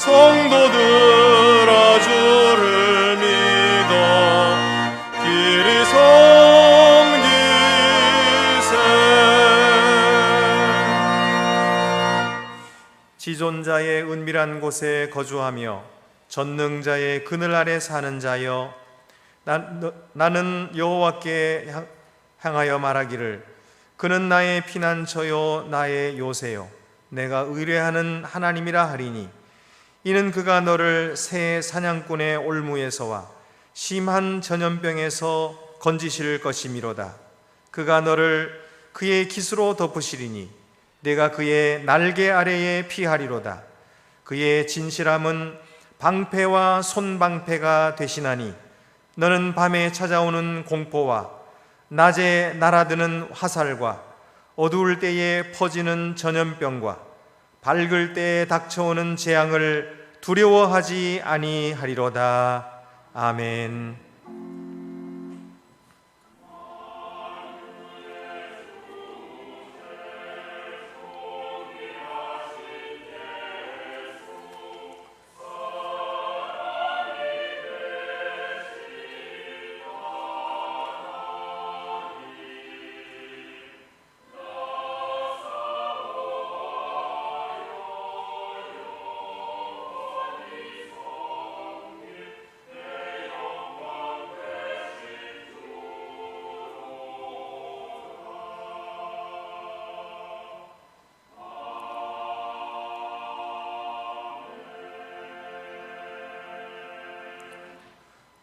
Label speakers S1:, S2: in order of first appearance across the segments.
S1: 성도들아 주를 믿어 길이 섬기세. 지존자의 은밀한 곳에 거주하며 전능자의 그늘 아래 사는 자여, 나는 여호와께 향하여 말하기를 그는 나의 피난처요 나의 요새요 내가 의뢰하는 하나님이라 하리니, 이는 그가 너를 새 사냥꾼의 올무에서와 심한 전염병에서 건지실 것이미로다. 그가 너를 그의 깃으로 덮으시리니 내가 그의 날개 아래에 피하리로다. 그의 진실함은 방패와 손방패가 되시나니 너는 밤에 찾아오는 공포와 낮에 날아드는 화살과 어두울 때에 퍼지는 전염병과 밝을 때에 닥쳐오는 재앙을 두려워하지 아니하리로다. 아멘.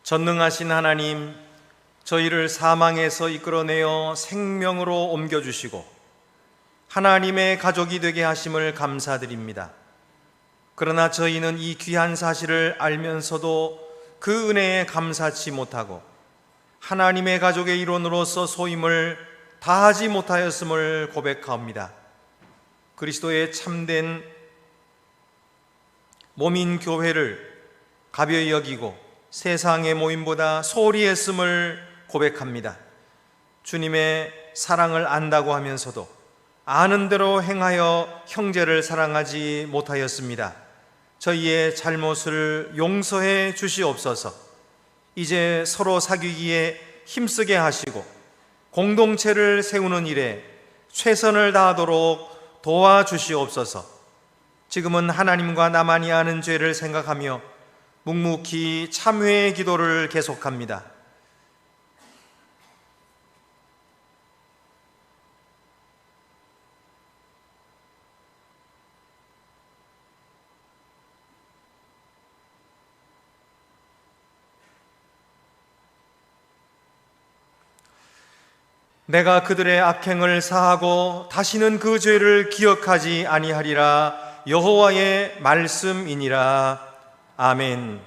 S1: 전능하신 하나님, 저희를 사망에서 이끌어내어 생명으로 옮겨주시고 하나님의 가족이 되게 하심을 감사드립니다. 그러나 저희는 이 귀한 사실을 알면서도 그 은혜에 감사치 못하고 하나님의 가족의 일원으로서 소임을 다하지 못하였음을 고백하옵니다. 그리스도의 참된 몸인 교회를 가벼이 여기고 세상의 모임보다 소홀히 했음을 고백합니다. 주님의 사랑을 안다고 하면서도 아는 대로 행하여 형제를 사랑하지 못하였습니다. 저희의 잘못을 용서해 주시옵소서. 이제 서로 사귀기에 힘쓰게 하시고 공동체를 세우는 일에 최선을 다하도록 도와주시옵소서. 지금은 하나님과 나만이 아는 죄를 생각하며 묵묵히 참회의 기도를 계속합니다. 내가 그들의 악행을 사하고 다시는 그 죄를 기억하지 아니하리라. 여호와의 말씀이니라. 아멘.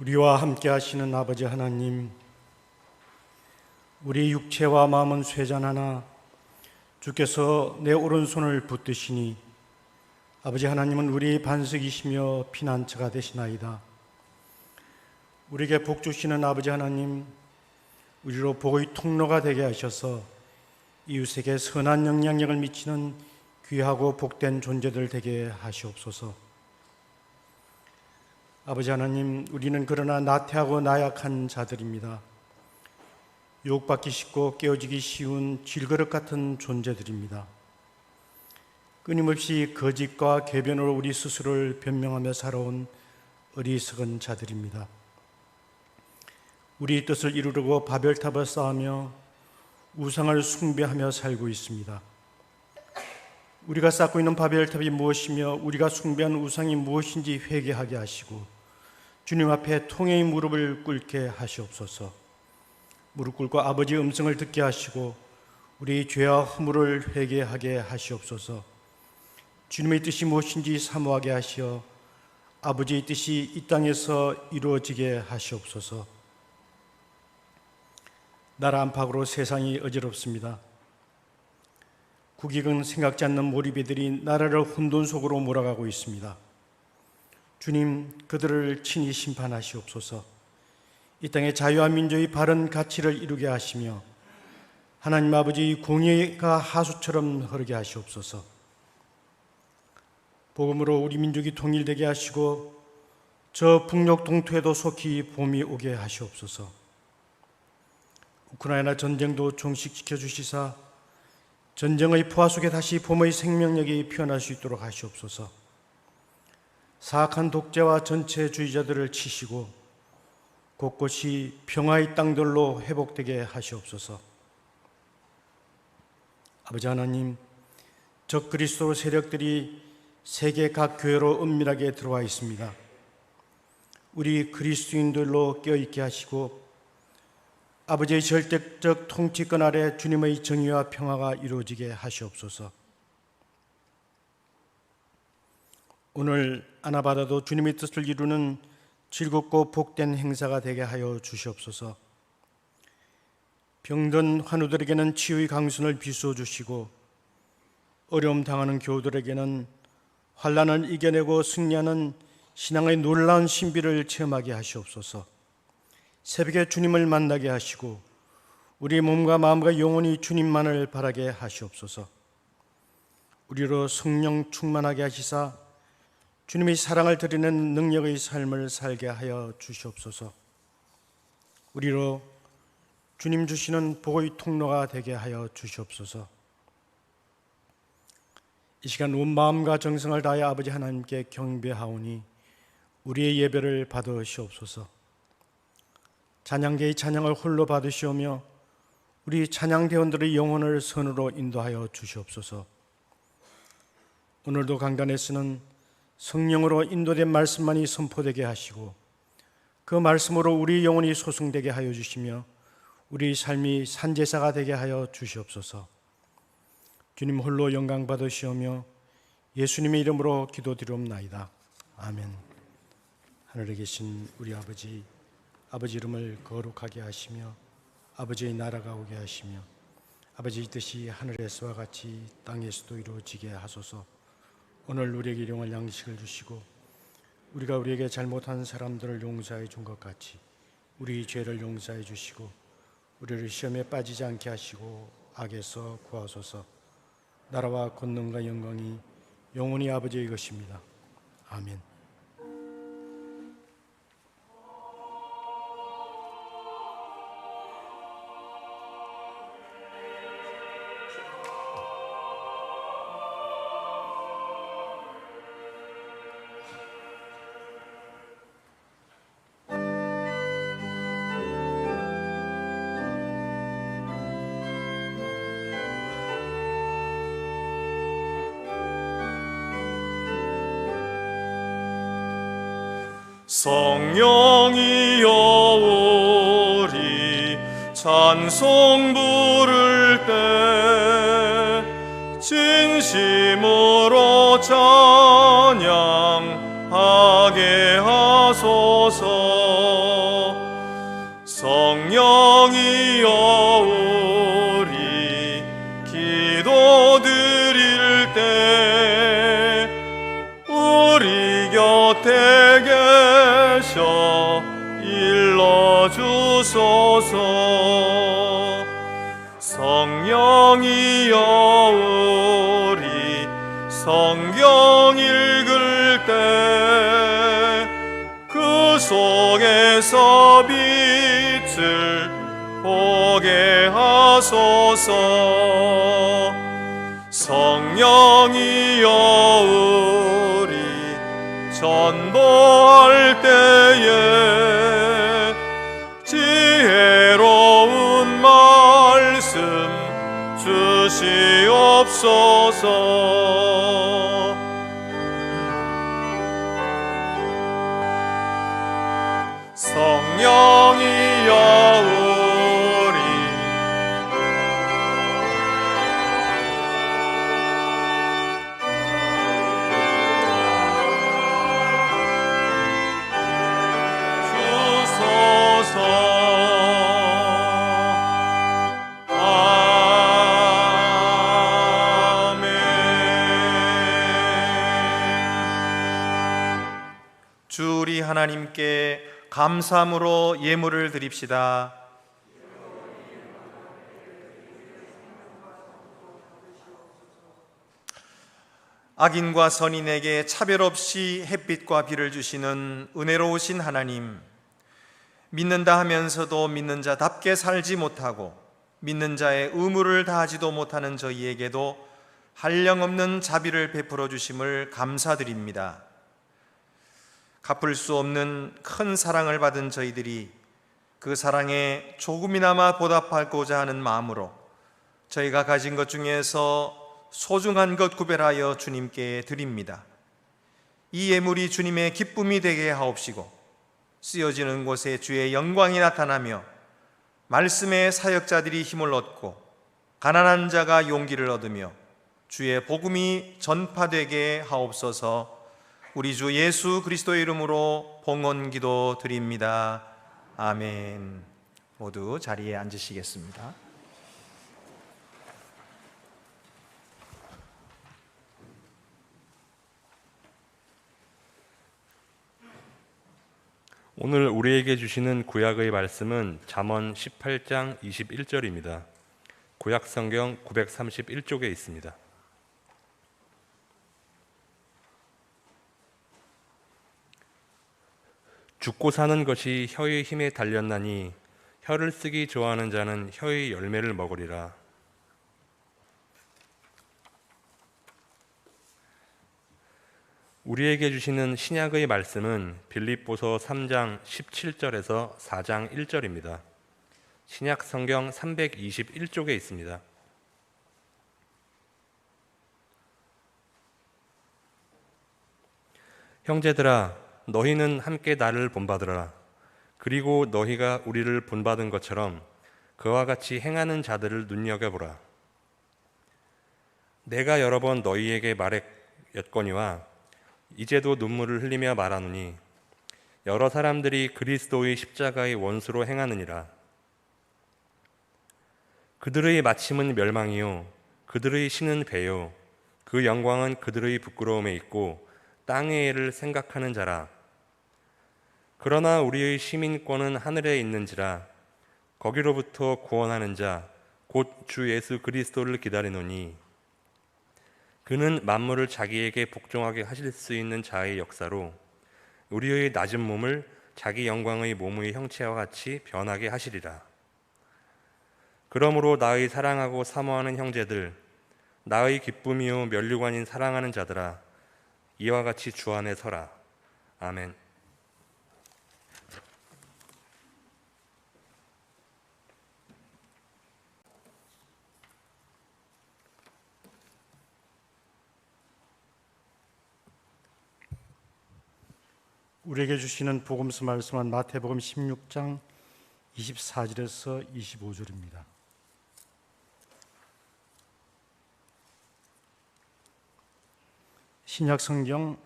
S2: 우리와 함께 하시는 아버지 하나님, 우리 육체와 마음은 쇠잔하나 주께서 내 오른손을 붙드시니 아버지 하나님은 우리 반석이시며 피난처가 되시나이다. 우리에게 복 주시는 아버지 하나님, 우리로 복의 통로가 되게 하셔서 이웃에게 선한 영향력을 미치는 귀하고 복된 존재들 되게 하시옵소서. 아버지 하나님, 우리는 그러나 나태하고 나약한 자들입니다. 유혹받기 쉽고 깨어지기 쉬운 질그릇 같은 존재들입니다. 끊임없이 거짓과 궤변으로 우리 스스로를 변명하며 살아온 어리석은 자들입니다. 우리 뜻을 이루려고 바벨탑을 쌓으며 우상을 숭배하며 살고 있습니다. 우리가 쌓고 있는 바벨탑이 무엇이며 우리가 숭배하는 우상이 무엇인지 회개하게 하시고 주님 앞에 통회의 무릎을 꿇게 하시옵소서. 무릎 꿇고 아버지의 음성을 듣게 하시고 우리 죄와 허물을 회개하게 하시옵소서. 주님의 뜻이 무엇인지 사모하게 하시어 아버지의 뜻이 이 땅에서 이루어지게 하시옵소서. 나라 안팎으로 세상이 어지럽습니다. 국익은 생각지 않는 몰입애들이 나라를 혼돈 속으로 몰아가고 있습니다. 주님, 그들을 친히 심판하시옵소서. 이 땅의 자유와 민주의 바른 가치를 이루게 하시며 하나님 아버지의 공의가 하수처럼 흐르게 하시옵소서. 복음으로 우리 민족이 통일되게 하시고 저 북녘 동토에도 속히 봄이 오게 하시옵소서. 우크라이나 전쟁도 종식시켜 주시사 전쟁의 포화 속에 다시 봄의 생명력이 피어날 수 있도록 하시옵소서. 사악한 독재와 전체주의자들을 치시고 곳곳이 평화의 땅들로 회복되게 하시옵소서. 아버지 하나님, 적 그리스도 세력들이 세계 각 교회로 은밀하게 들어와 있습니다. 우리 그리스도인들로 깨어있게 하시고 아버지의 절대적 통치권 아래 주님의 정의와 평화가 이루어지게 하시옵소서. 오늘 하나받아도 주님의 뜻을 이루는 즐겁고 복된 행사가 되게 하여 주시옵소서. 병든 환우들에게는 치유의 강선을 비추어 주시고 어려움 당하는 교우들에게는 환난을 이겨내고 승리하는 신앙의 놀라운 신비를 체험하게 하시옵소서. 새벽에 주님을 만나게 하시고 우리 몸과 마음과 영혼이 주님만을 바라게 하시옵소서. 우리로 성령 충만하게 하시사 주님의 사랑을 드리는 능력의 삶을 살게 하여 주시옵소서. 우리로 주님 주시는 복의 통로가 되게 하여 주시옵소서. 이 시간 온 마음과 정성을 다해 아버지 하나님께 경배하오니 우리의 예배를 받으시옵소서. 찬양계의 찬양을 홀로 받으시오며 우리 찬양대원들의 영혼을 선으로 인도하여 주시옵소서. 오늘도 강단에서는 성령으로 인도된 말씀만이 선포되게 하시고 그 말씀으로 우리 영혼이 소승되게 하여 주시며 우리 삶이 산제사가 되게 하여 주시옵소서. 주님 홀로 영광 받으시오며 예수님의 이름으로 기도드리옵나이다. 아멘. 하늘에 계신 우리 아버지 이름을 거룩하게 하시며 아버지의 나라가 오게 하시며 아버지의 뜻이 하늘에서와 같이 땅에서도 이루어지게 하소서. 오늘 우리에게 일용할 양식을 주시고 우리가 우리에게 잘못한 사람들을 용서해 준 것 같이 우리 죄를 용서해 주시고 우리를 시험에 빠지지 않게 하시고 악에서 구하소서. 나라와 권능과 영광이 영원히 아버지의 것입니다. 아멘.
S1: 성령이여 우리 찬송 부를 때 진심으로 찬양하게 하소서. 성령이여 우리 기도 드릴 때 우리 곁에 계셔 일러주소서. 성령이여 우리 성경 읽을 때 그 속에서 빛을 보게 하소서. 성령이여 우리 전도할 때에 지혜로운 말씀 주시옵소서. 성령이여 우리 주소서. 아멘. 주 우리 하나님께 감사함으로 예물을 드립시다. 악인과 선인에게 차별 없이 햇빛과 비를 주시는 은혜로우신 하나님, 믿는다 하면서도 믿는 자답게 살지 못하고 믿는 자의 의무를 다하지도 못하는 저희에게도 한량없는 자비를 베풀어 주심을 감사드립니다. 갚을 수 없는 큰 사랑을 받은 저희들이 그 사랑에 조금이나마 보답하고자 하는 마음으로 저희가 가진 것 중에서 소중한 것 구별하여 주님께 드립니다. 이 예물이 주님의 기쁨이 되게 하옵시고 쓰여지는 곳에 주의 영광이 나타나며 말씀의 사역자들이 힘을 얻고 가난한 자가 용기를 얻으며 주의 복음이 전파되게 하옵소서. 우리 주 예수 그리스도의 이름으로 봉헌기도 드립니다. 아멘. 모두 자리에 앉으시겠습니다.
S3: 오늘 우리에게 주시는 구약의 말씀은 잠언 18장 21절입니다. 구약 성경 931쪽에 있습니다. 죽고 사는 것이 혀의 힘에 달렸나니 혀를 쓰기 좋아하는 자는 혀의 열매를 먹으리라. 우리에게 주시는 신약의 말씀은 빌립보서 3장 17절에서 4장 1절입니다. 신약 성경 321쪽에 있습니다. 형제들아, 너희는 함께 나를 본받으라. 그리고 너희가 우리를 본받은 것처럼 그와 같이 행하는 자들을 눈여겨보라. 내가 여러 번 너희에게 말했거니와 이제도 눈물을 흘리며 말하노니 여러 사람들이 그리스도의 십자가의 원수로 행하느니라. 그들의 마침은 멸망이요 그들의 신은 배요 그 영광은 그들의 부끄러움에 있고 땅의 일을 생각하는 자라. 그러나 우리의 시민권은 하늘에 있는지라. 거기로부터 구원하는 자 곧 주 예수 그리스도를 기다리노니 그는 만물을 자기에게 복종하게 하실 수 있는 자의 역사로 우리의 낮은 몸을 자기 영광의 몸의 형체와 같이 변하게 하시리라. 그러므로 나의 사랑하고 사모하는 형제들, 나의 기쁨이요 면류관인 사랑하는 자들아, 이와 같이 주 안에 서라. 아멘.
S2: 우리에게 주시는 복음서 말씀은 마태복음 16장 24절에서 25절입니다. 신약 성경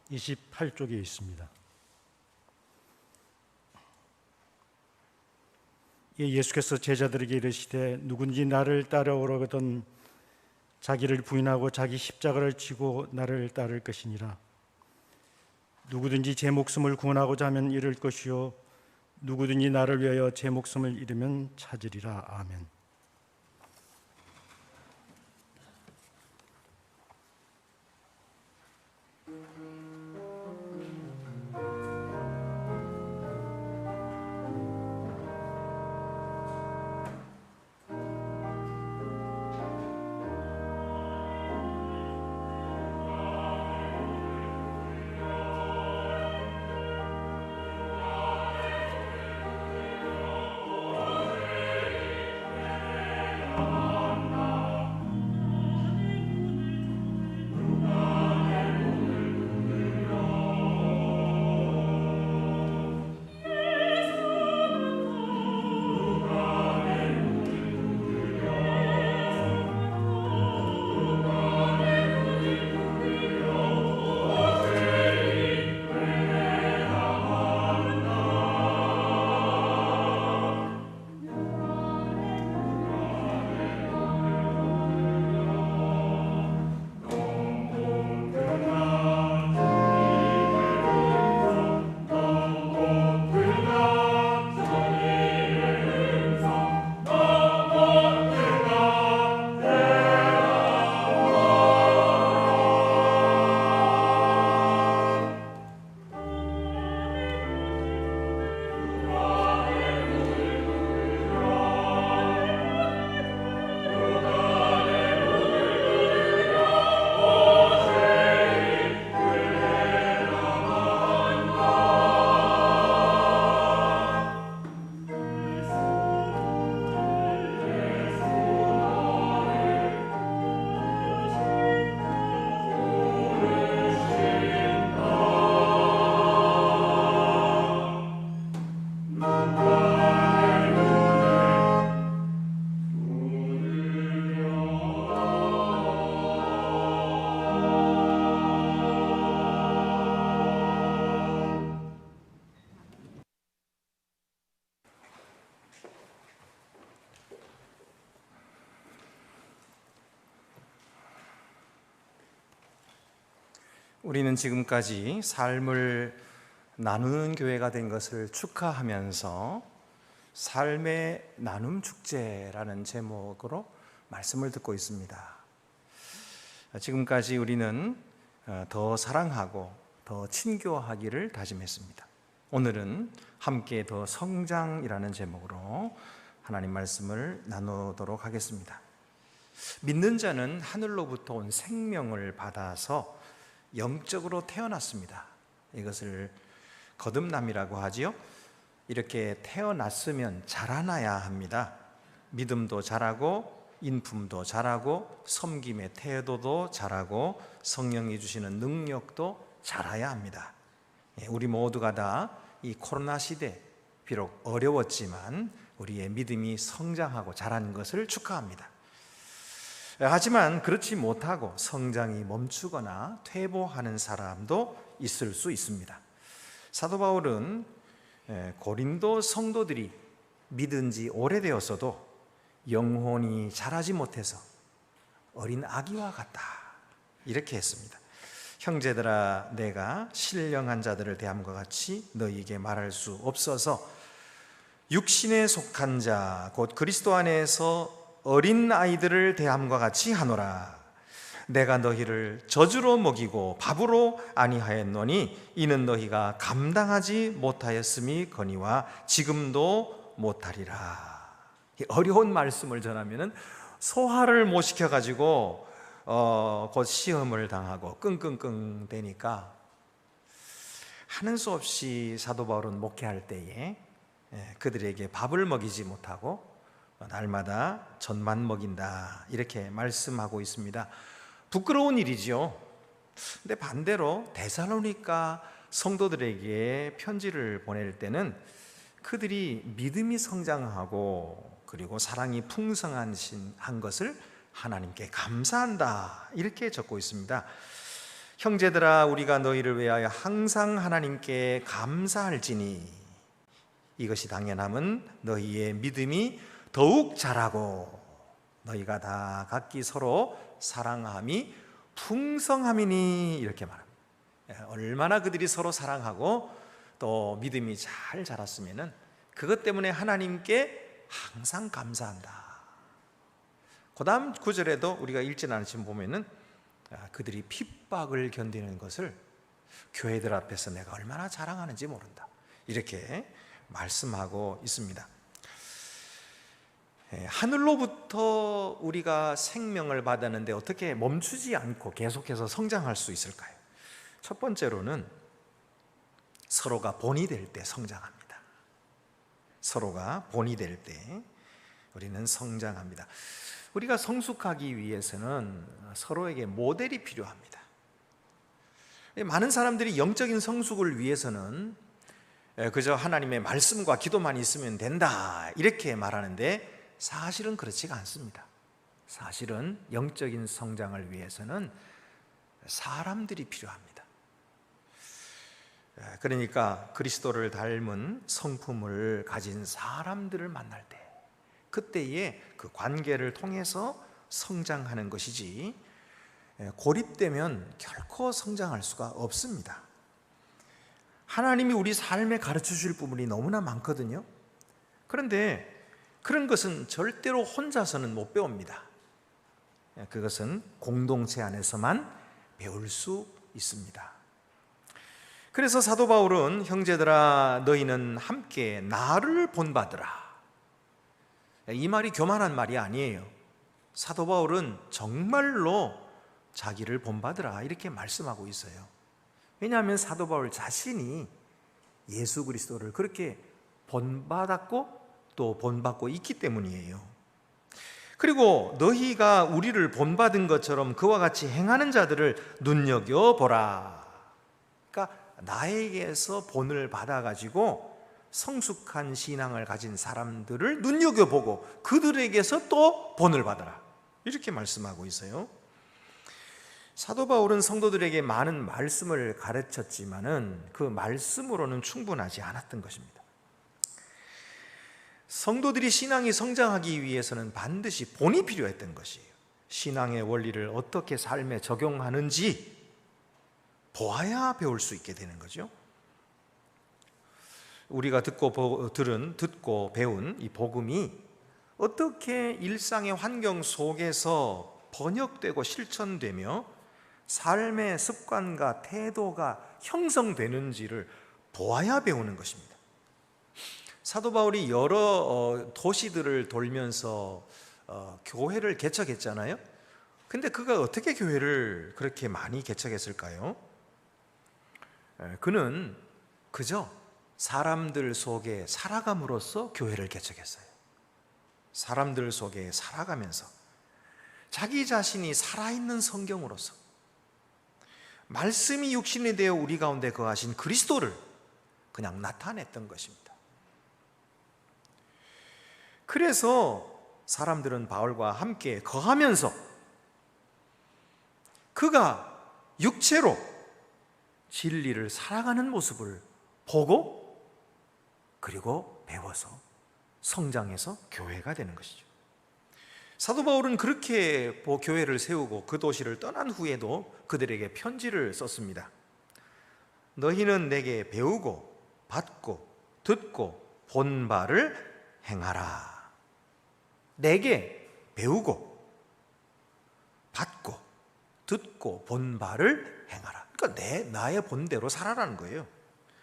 S2: 28쪽에 있습니다. 예수께서 제자들에게 이르시되 누군지 나를 따라오려거든 자기를 부인하고 자기 십자가를 지고 나를 따를 것이니라. 누구든지 제 목숨을 구원하고자 하면 잃을 것이요 누구든지 나를 위하여 제 목숨을 잃으면 찾으리라. 아멘.
S1: 우리는 지금까지 삶을 나누는 교회가 된 것을 축하하면서 삶의 나눔 축제라는 제목으로 말씀을 듣고 있습니다. 지금까지 우리는 더 사랑하고 더 친교하기를 다짐했습니다. 오늘은 함께 더 성장이라는 제목으로 하나님 말씀을 나누도록 하겠습니다. 믿는 자는 하늘로부터 온 생명을 받아서 영적으로 태어났습니다. 이것을 거듭남이라고 하지요. 이렇게 태어났으면 자라나야 합니다. 믿음도 자라고 인품도 자라고 섬김의 태도도 자라고 성령이 주시는 능력도 자라야 합니다. 우리 모두가 다 이 코로나 시대 비록 어려웠지만 우리의 믿음이 성장하고 자란 것을 축하합니다. 하지만 그렇지 못하고 성장이 멈추거나 퇴보하는 사람도 있을 수 있습니다. 사도 바울은 고린도 성도들이 믿은 지 오래되었어도 영혼이 자라지 못해서 어린 아기와 같다 이렇게 했습니다. 형제들아 내가 신령한 자들을 대함과 같이 너희에게 말할 수 없어서 육신에 속한 자 곧 그리스도 안에서 어린 아이들을 대함과 같이 하노라. 내가 너희를 젖으로 먹이고 밥으로 아니하였노니 이는 너희가 감당하지 못하였음이거니와 지금도 못하리라. 어려운 말씀을 전하면은 소화를 못 시켜가지고 곧 시험을 당하고 끙끙끙 대니까 하는 수 없이 사도 바울은 목회할 때에 그들에게 밥을 먹이지 못하고 날마다 젖만 먹인다 이렇게 말씀하고 있습니다. 부끄러운 일이죠. 근데 반대로 데살로니가 성도들에게 편지를 보낼 때는 그들이 믿음이 성장하고 그리고 사랑이 풍성한 것을 하나님께 감사한다 이렇게 적고 있습니다. 형제들아 우리가 너희를 위하여 항상 하나님께 감사할지니 이것이 당연함은 너희의 믿음이 더욱 자라고 너희가 다 각기 서로 사랑함이 풍성함이니, 이렇게 말합니다. 얼마나 그들이 서로 사랑하고 또 믿음이 잘 자랐으면은 그것 때문에 하나님께 항상 감사한다. 그 다음 구절에도 우리가 읽지 않았지만 보면은 그들이 핍박을 견디는 것을 교회들 앞에서 내가 얼마나 자랑하는지 모른다, 이렇게 말씀하고 있습니다. 하늘로부터 우리가 생명을 받았는데 어떻게 멈추지 않고 계속해서 성장할 수 있을까요? 첫 번째로는 서로가 본이 될 때 성장합니다. 서로가 본이 될 때 우리는 성장합니다. 우리가 성숙하기 위해서는 서로에게 모델이 필요합니다. 많은 사람들이 영적인 성숙을 위해서는 그저 하나님의 말씀과 기도만 있으면 된다, 이렇게 말하는데 사실은 그렇지가 않습니다. 사실은 영적인 성장을 위해서는 사람들이 필요합니다. 그러니까 그리스도를 닮은 성품을 가진 사람들을 만날 때, 그때에 그 관계를 통해서 성장하는 것이지 고립되면 결코 성장할 수가 없습니다. 하나님이 우리 삶에 가르쳐 주실 부분이 너무나 많거든요. 그런데 그런 것은 절대로 혼자서는 못 배웁니다. 그것은 공동체 안에서만 배울 수 있습니다. 그래서 사도 바울은 형제들아 너희는 함께 나를 본받으라, 이 말이 교만한 말이 아니에요. 사도 바울은 정말로 자기를 본받으라, 이렇게 말씀하고 있어요. 왜냐하면 사도 바울 자신이 예수 그리스도를 그렇게 본받았고 또 본받고 있기 때문이에요. 그리고 너희가 우리를 본받은 것처럼 그와 같이 행하는 자들을 눈여겨보라. 그러니까 나에게서 본을 받아가지고 성숙한 신앙을 가진 사람들을 눈여겨보고 그들에게서 또 본을 받아라, 이렇게 말씀하고 있어요. 사도 바울은 성도들에게 많은 말씀을 가르쳤지만은 그 말씀으로는 충분하지 않았던 것입니다. 성도들이 신앙이 성장하기 위해서는 반드시 본이 필요했던 것이에요. 신앙의 원리를 어떻게 삶에 적용하는지 보아야 배울 수 있게 되는 거죠. 우리가 듣고 배운 이 복음이 어떻게 일상의 환경 속에서 번역되고 실천되며 삶의 습관과 태도가 형성되는지를 보아야 배우는 것입니다. 사도 바울이 여러 도시들을 돌면서 교회를 개척했잖아요. 근데 그가 어떻게 교회를 그렇게 많이 개척했을까요? 그는 그저 사람들 속에 살아감으로써 교회를 개척했어요. 사람들 속에 살아가면서 자기 자신이 살아있는 성경으로서 말씀이 육신이 되어 우리 가운데 거하신 그리스도를 그냥 나타냈던 것입니다. 그래서 사람들은 바울과 함께 거하면서 그가 육체로 진리를 살아가는 모습을 보고 그리고 배워서 성장해서 교회가 되는 것이죠. 사도 바울은 그렇게 교회를 세우고 그 도시를 떠난 후에도 그들에게 편지를 썼습니다. 너희는 내게 배우고 받고 듣고 본 바를 행하라. 내게 배우고 받고 듣고 본 바를 행하라. 그러니까 나의 본대로 살아라는 거예요.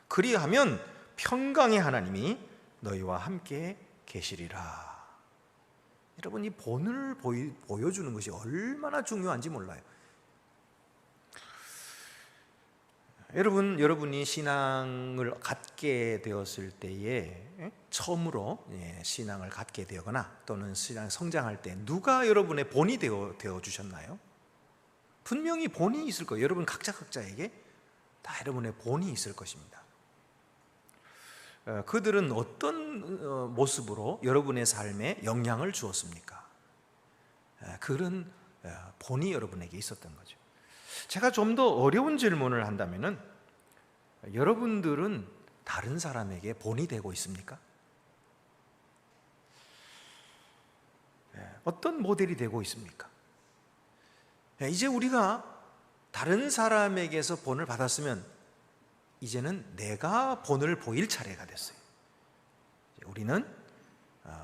S1: 그리하면 평강의 하나님이 너희와 함께 계시리라. 여러분, 이 본을 보여주는 것이 얼마나 중요한지 몰라요. 여러분이 신앙을 갖게 되었을 때에 처음으로 신앙을 갖게 되거나 또는 신앙 성장할 때 누가 여러분의 본이 되어 주셨나요? 분명히 본이 있을 거예요. 여러분 각자에게 다 여러분의 본이 있을 것입니다. 그들은 어떤 모습으로 여러분의 삶에 영향을 주었습니까? 그런 본이 여러분에게 있었던 거죠. 제가 좀 더 어려운 질문을 한다면은 여러분들은 다른 사람에게 본이 되고 있습니까? 어떤 모델이 되고 있습니까? 이제 우리가 다른 사람에게서 본을 받았으면 이제는 내가 본을 보일 차례가 됐어요. 우리는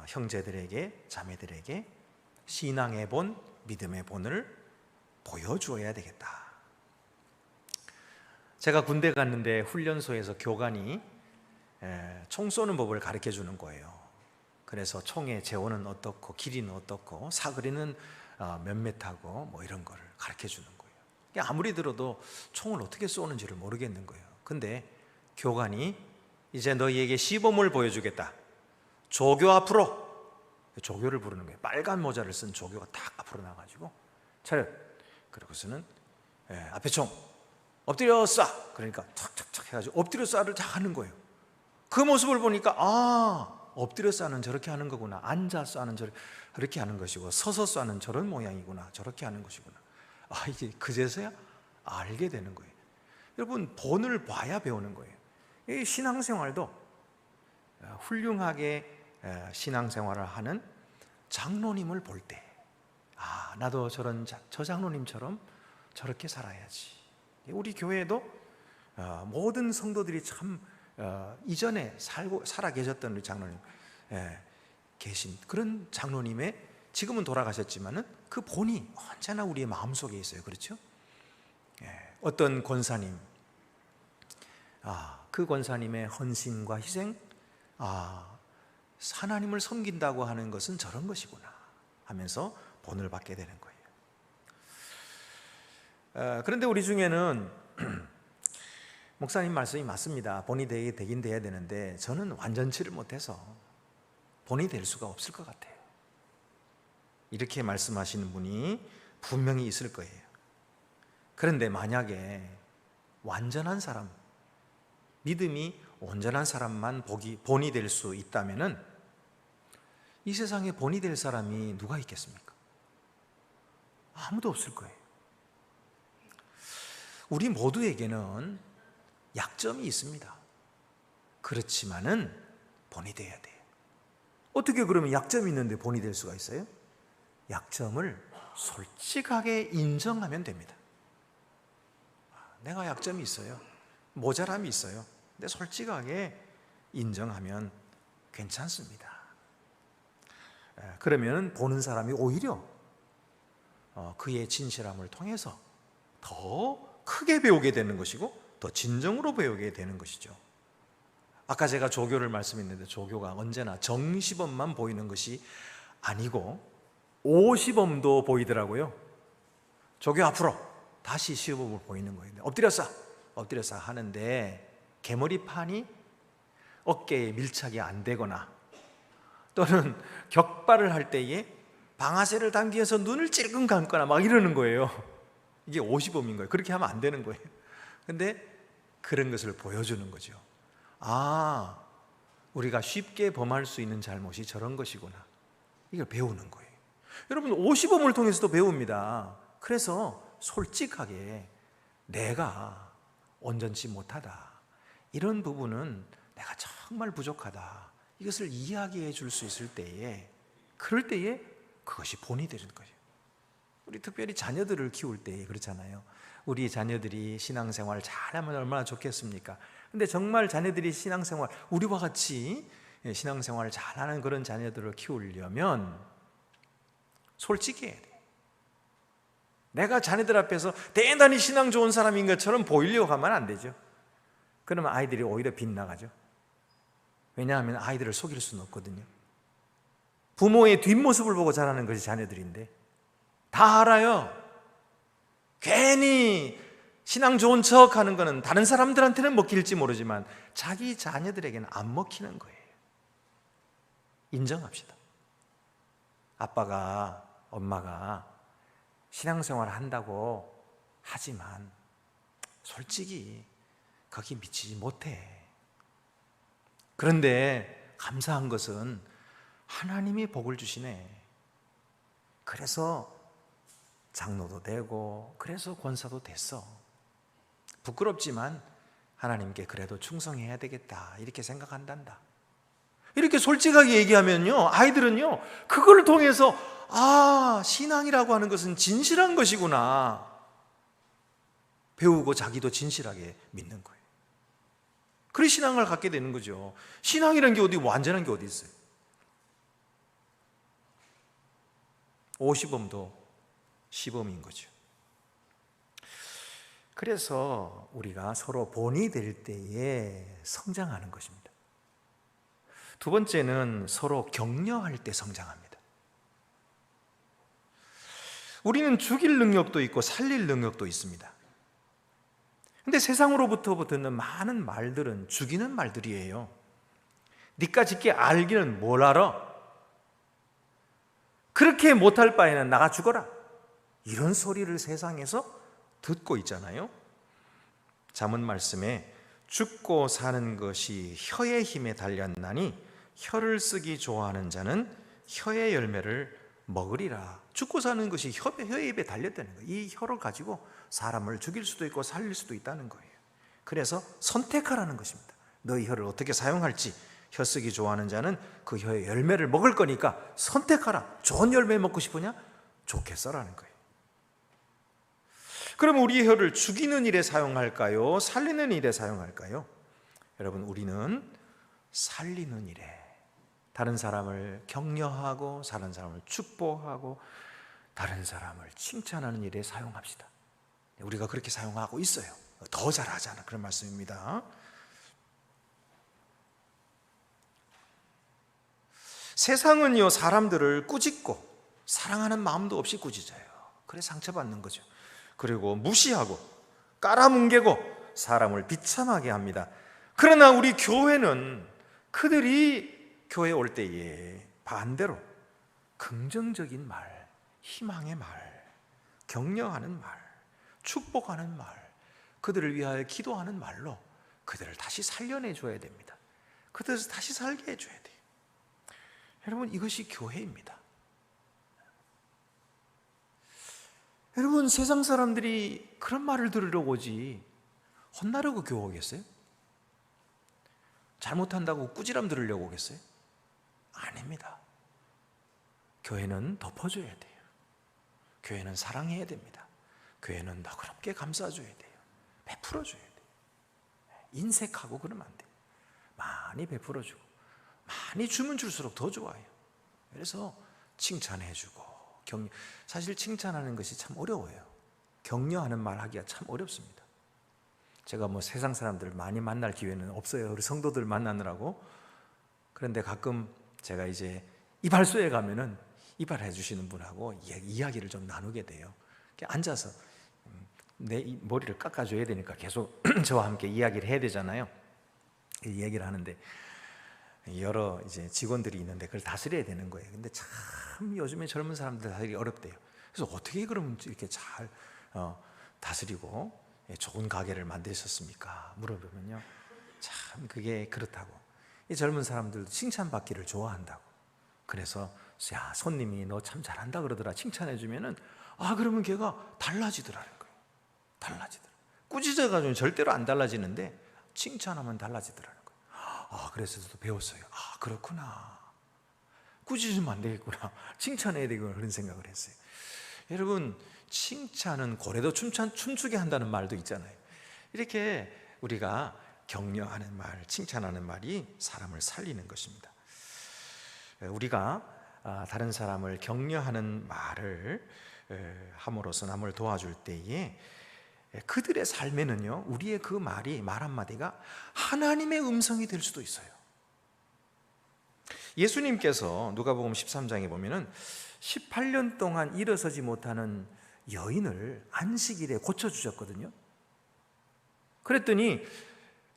S1: 형제들에게, 자매들에게 신앙의 본, 믿음의 본을 보여주어야 되겠다. 제가 군대 갔는데 훈련소에서 교관이 총 쏘는 법을 가르쳐 주는 거예요. 그래서 총의 제원은 어떻고 길이는 어떻고 사거리는 몇 메타고 뭐 이런 거를 가르쳐 주는 거예요. 아무리 들어도 총을 어떻게 쏘는지를 모르겠는 거예요. 근데 교관이 이제 너희에게 시범을 보여주겠다. 조교 앞으로. 조교를 부르는 거예요. 빨간 모자를 쓴 조교가 딱 앞으로 나가지고 차렷. 그러고서는 앞에 총 엎드려 쏴. 그러니까 탁탁탁 해가지고 엎드려 쏴를 다 하는 거예요. 그 모습을 보니까 엎드려 쏴는 저렇게 하는 거구나. 앉아 쏴는 저렇게 하는 것이고 서서 쏴는 저런 모양이구나. 저렇게 하는 것이구나. 이게 그제서야 알게 되는 거예요. 여러분, 본을 봐야 배우는 거예요. 이 신앙생활도 훌륭하게 신앙생활을 하는 장로님을 볼 때 나도 저 장로님처럼 저렇게 살아야지. 우리 교회도 모든 성도들이 참 이전에 살아 계셨던 우리 장로님 계신 그런 장로님의 지금은 돌아가셨지만은 그 본이 언제나 우리의 마음속에 있어요. 그렇죠? 어떤 권사님, 그 권사님의 헌신과 희생, 하나님을 섬긴다고 하는 것은 저런 것이구나 하면서 본을 받게 되는 거예요. 그런데 우리 중에는 목사님 말씀이 맞습니다. 본이 되긴 돼야 되는데 저는 완전치를 못해서 본이 될 수가 없을 것 같아요. 이렇게 말씀하시는 분이 분명히 있을 거예요. 그런데 만약에 완전한 사람, 믿음이 온전한 사람만 본이 될 수 있다면은 이 세상에 본이 될 사람이 누가 있겠습니까? 아무도 없을 거예요. 우리 모두에게는 약점이 있습니다. 그렇지만은 본이 돼야 돼요. 어떻게 그러면 약점이 있는데 본이 될 수가 있어요? 약점을 솔직하게 인정하면 됩니다. 내가 약점이 있어요. 모자람이 있어요. 근데 솔직하게 인정하면 괜찮습니다. 그러면 보는 사람이 오히려 그의 진실함을 통해서 더 크게 배우게 되는 것이고 더 진정으로 배우게 되는 것이죠. 아까 제가 조교를 말씀했는데 조교가 언제나 정시범만 보이는 것이 아니고 오시범도 보이더라고요. 조교 앞으로 다시 시범을 보이는 거예요. 엎드려서 하는데 개머리판이 어깨에 밀착이 안 되거나 또는 격발을 할 때에 방아쇠를 당겨서 눈을 찔끔 감거나 막 이러는 거예요. 이게 오시범인 거예요. 그렇게 하면 안 되는 거예요. 근데 그런 것을 보여주는 거죠. 우리가 쉽게 범할 수 있는 잘못이 저런 것이구나. 이걸 배우는 거예요. 여러분, 오시범을 통해서도 배웁니다. 그래서 솔직하게 내가 온전치 못하다, 이런 부분은 내가 정말 부족하다, 이것을 이야기해 줄 수 있을 때에, 그럴 때에 그것이 본이 되는 거예요. 우리 특별히 자녀들을 키울 때 그렇잖아요. 우리 자녀들이 신앙생활을 잘하면 얼마나 좋겠습니까? 근데 정말 자녀들이 신앙생활, 우리와 같이 신앙생활을 잘하는 그런 자녀들을 키우려면 솔직해야 돼요. 내가 자녀들 앞에서 대단히 신앙 좋은 사람인 것처럼 보이려고 하면 안 되죠. 그러면 아이들이 오히려 빗나가죠. 왜냐하면 아이들을 속일 수는 없거든요. 부모의 뒷모습을 보고 자라는 것이 자녀들인데 다 알아요. 괜히 신앙 좋은 척 하는 거는 다른 사람들한테는 먹힐지 모르지만 자기 자녀들에게는 안 먹히는 거예요. 인정합시다. 아빠가, 엄마가 신앙생활을 한다고 하지만 솔직히 거기 미치지 못해. 그런데 감사한 것은 하나님이 복을 주시네. 그래서 장로도 되고 그래서 권사도 됐어. 부끄럽지만 하나님께 그래도 충성해야 되겠다 이렇게 생각한단다. 이렇게 솔직하게 얘기하면요, 아이들은요 그걸 통해서 신앙이라고 하는 것은 진실한 것이구나 배우고 자기도 진실하게 믿는 거예요. 그래 신앙을 갖게 되는 거죠. 신앙이라는 게 어디 완전한 게 어디 있어요? 50엄도 시범인 거죠. 그래서 우리가 서로 본이 될 때에 성장하는 것입니다. 두 번째는 서로 격려할 때 성장합니다. 우리는 죽일 능력도 있고 살릴 능력도 있습니다. 근데 세상으로부터 듣는 많은 말들은 죽이는 말들이에요. 니까 짓게 알기는 뭘 알아? 그렇게 못할 바에는 나가 죽어라. 이런 소리를 세상에서 듣고 있잖아요. 잠언 말씀에 죽고 사는 것이 혀의 힘에 달렸나니 혀를 쓰기 좋아하는 자는 혀의 열매를 먹으리라. 죽고 사는 것이 혀의 입에 달렸다는 거예요. 이 혀를 가지고 사람을 죽일 수도 있고 살릴 수도 있다는 거예요. 그래서 선택하라는 것입니다. 너희 혀를 어떻게 사용할지. 혀 쓰기 좋아하는 자는 그 혀의 열매를 먹을 거니까 선택하라. 좋은 열매 먹고 싶으냐? 좋게 써라는 거예요. 그러면 우리 혀를 죽이는 일에 사용할까요? 살리는 일에 사용할까요? 여러분, 우리는 살리는 일에, 다른 사람을 격려하고 다른 사람을 축복하고 다른 사람을 칭찬하는 일에 사용합시다. 우리가 그렇게 사용하고 있어요. 더 잘하자는 그런 말씀입니다. 세상은요 사람들을 꾸짖고 사랑하는 마음도 없이 꾸짖어요. 그래 상처받는 거죠. 그리고 무시하고 깔아뭉개고 사람을 비참하게 합니다. 그러나 우리 교회는 그들이 교회에 올 때에 반대로 긍정적인 말, 희망의 말, 격려하는 말, 축복하는 말, 그들을 위하여 기도하는 말로 그들을 다시 살려내줘야 됩니다. 그들을 다시 살게 해줘야 돼요. 여러분, 이것이 교회입니다. 여러분, 세상 사람들이 그런 말을 들으려고 오지 혼나려고 교회 오겠어요? 잘못한다고 꾸지람 들으려고 오겠어요? 아닙니다. 교회는 덮어줘야 돼요. 교회는 사랑해야 됩니다. 교회는 너그럽게 감싸줘야 돼요. 베풀어줘야 돼요. 인색하고 그러면 안 돼요. 많이 베풀어주고 많이 주면 줄수록 더 좋아요. 그래서 칭찬해주고 사실 칭찬하는 것이 참 어려워요. 격려하는 말 하기가 참 어렵습니다. 제가 세상 사람들을 많이 만날 기회는 없어요. 우리 성도들 만나느라고. 그런데 가끔 제가 이제 이발소에 가면은 이발해 주시는 분하고 이야기를 좀 나누게 돼요. 앉아서 내 머리를 깎아줘야 되니까 계속 저와 함께 이야기를 해야 되잖아요. 얘기를 하는데 여러 이제 직원들이 있는데 그걸 다스려야 되는 거예요. 근데 참 요즘에 젊은 사람들 다스리기 어렵대요. 그래서 어떻게 그러면 이렇게 잘 다스리고 좋은 가게를 만드셨습니까? 물어보면요, 참 그게 그렇다고. 이 젊은 사람들도 칭찬받기를 좋아한다고. 그래서 야, 손님이 너 참 잘한다 그러더라 칭찬해 주면은 그러면 걔가 달라지더라는 거예요. 달라지더라. 꾸짖어가지고는 절대로 안 달라지는데 칭찬하면 달라지더라는 거예요. 그래서 저도 배웠어요. 그렇구나. 꾸짖으면 안 되겠구나. 칭찬해야 되겠구나. 그런 생각을 했어요. 여러분, 칭찬은 고래도 춤추게 한다는 말도 있잖아요. 이렇게 우리가 격려하는 말, 칭찬하는 말이 사람을 살리는 것입니다. 우리가 다른 사람을 격려하는 말을 함으로써 남을 도와줄 때에 그들의 삶에는요, 우리의 그 말 한마디가 하나님의 음성이 될 수도 있어요. 예수님께서 누가복음 13장에 보면은 18년 동안 일어서지 못하는 여인을 안식일에 고쳐주셨거든요. 그랬더니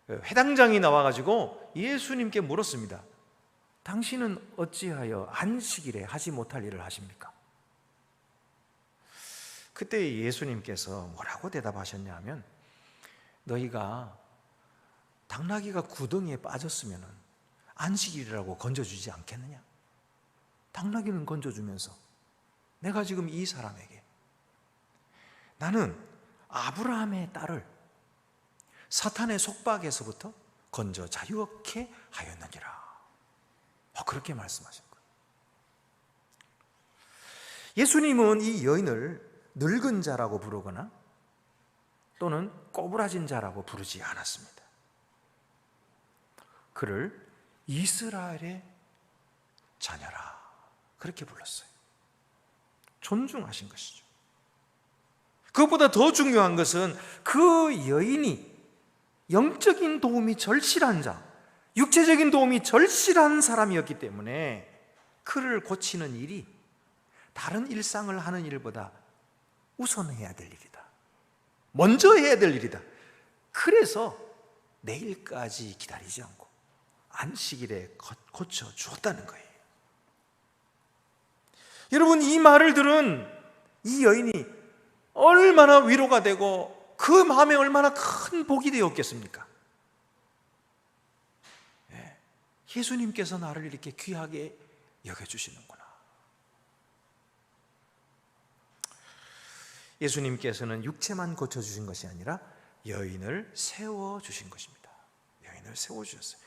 S1: 회당장이 나와가지고 예수님께 물었습니다. 당신은 어찌하여 안식일에 하지 못할 일을 하십니까? 그때 예수님께서 뭐라고 대답하셨냐 하면, 너희가 당나귀가 구덩이에 빠졌으면 안식일이라고 건져주지 않겠느냐? 당나귀는 건져주면서 내가 지금 이 사람에게 나는 아브라함의 딸을 사탄의 속박에서부터 건져 자유케 하였느니라. 그렇게 말씀하신 거예요. 예수님은 이 여인을 늙은 자라고 부르거나 또는 꼬부라진 자라고 부르지 않았습니다. 그를 이스라엘의 자녀라 그렇게 불렀어요. 존중하신 것이죠. 그것보다 더 중요한 것은 그 여인이 영적인 도움이 절실한 자, 육체적인 도움이 절실한 사람이었기 때문에 그를 고치는 일이 다른 일상을 하는 일보다 우선해야 될 일이다. 먼저 해야 될 일이다. 그래서 내일까지 기다리지 않고 안식일에 고쳐 주었다는 거예요. 여러분, 이 말을 들은 이 여인이 얼마나 위로가 되고 그 마음에 얼마나 큰 복이 되었겠습니까? 예수님께서 나를 이렇게 귀하게 여겨주시는구나. 예수님께서는 육체만 고쳐주신 것이 아니라 여인을 세워주신 것입니다. 여인을 세워주셨어요.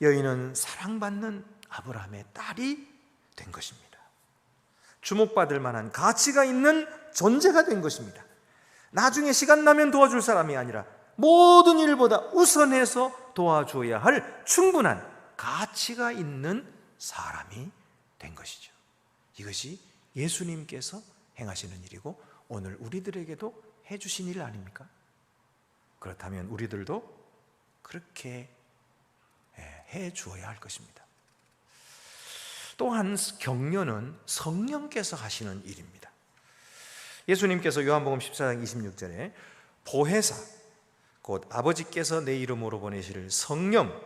S1: 여인은 사랑받는 아브라함의 딸이 된 것입니다. 주목받을 만한 가치가 있는 존재가 된 것입니다. 나중에 시간 나면 도와줄 사람이 아니라 모든 일보다 우선해서 도와줘야 할 충분한 가치가 있는 사람이 된 것이죠. 이것이 예수님께서 행하시는 일이고 오늘 우리들에게도 해주신 일 아닙니까? 그렇다면 우리들도 그렇게 해주어야 할 것입니다. 또한 격려는 성령께서 하시는 일입니다. 예수님께서 요한복음 14장 26절에 보혜사 곧 아버지께서 내 이름으로 보내실 성령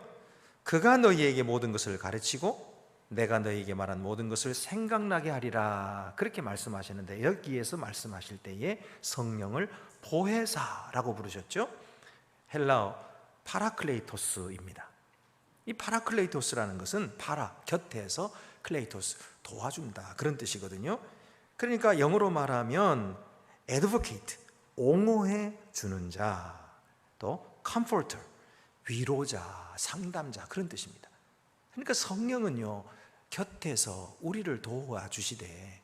S1: 그가 너희에게 모든 것을 가르치고 내가 너희에게 말한 모든 것을 생각나게 하리라 그렇게 말씀하시는데, 여기에서 말씀하실 때에 성령을 보혜사라고 부르셨죠. 헬라어 파라클레이토스입니다. 이 파라클레이토스라는 것은 파라, 곁에서, 클레이토스, 도와준다 그런 뜻이거든요. 그러니까 영어로 말하면 advocate, 옹호해 주는 자, 또 comforter, 위로자, 상담자 그런 뜻입니다. 그러니까 성령은요 곁에서 우리를 도와주시되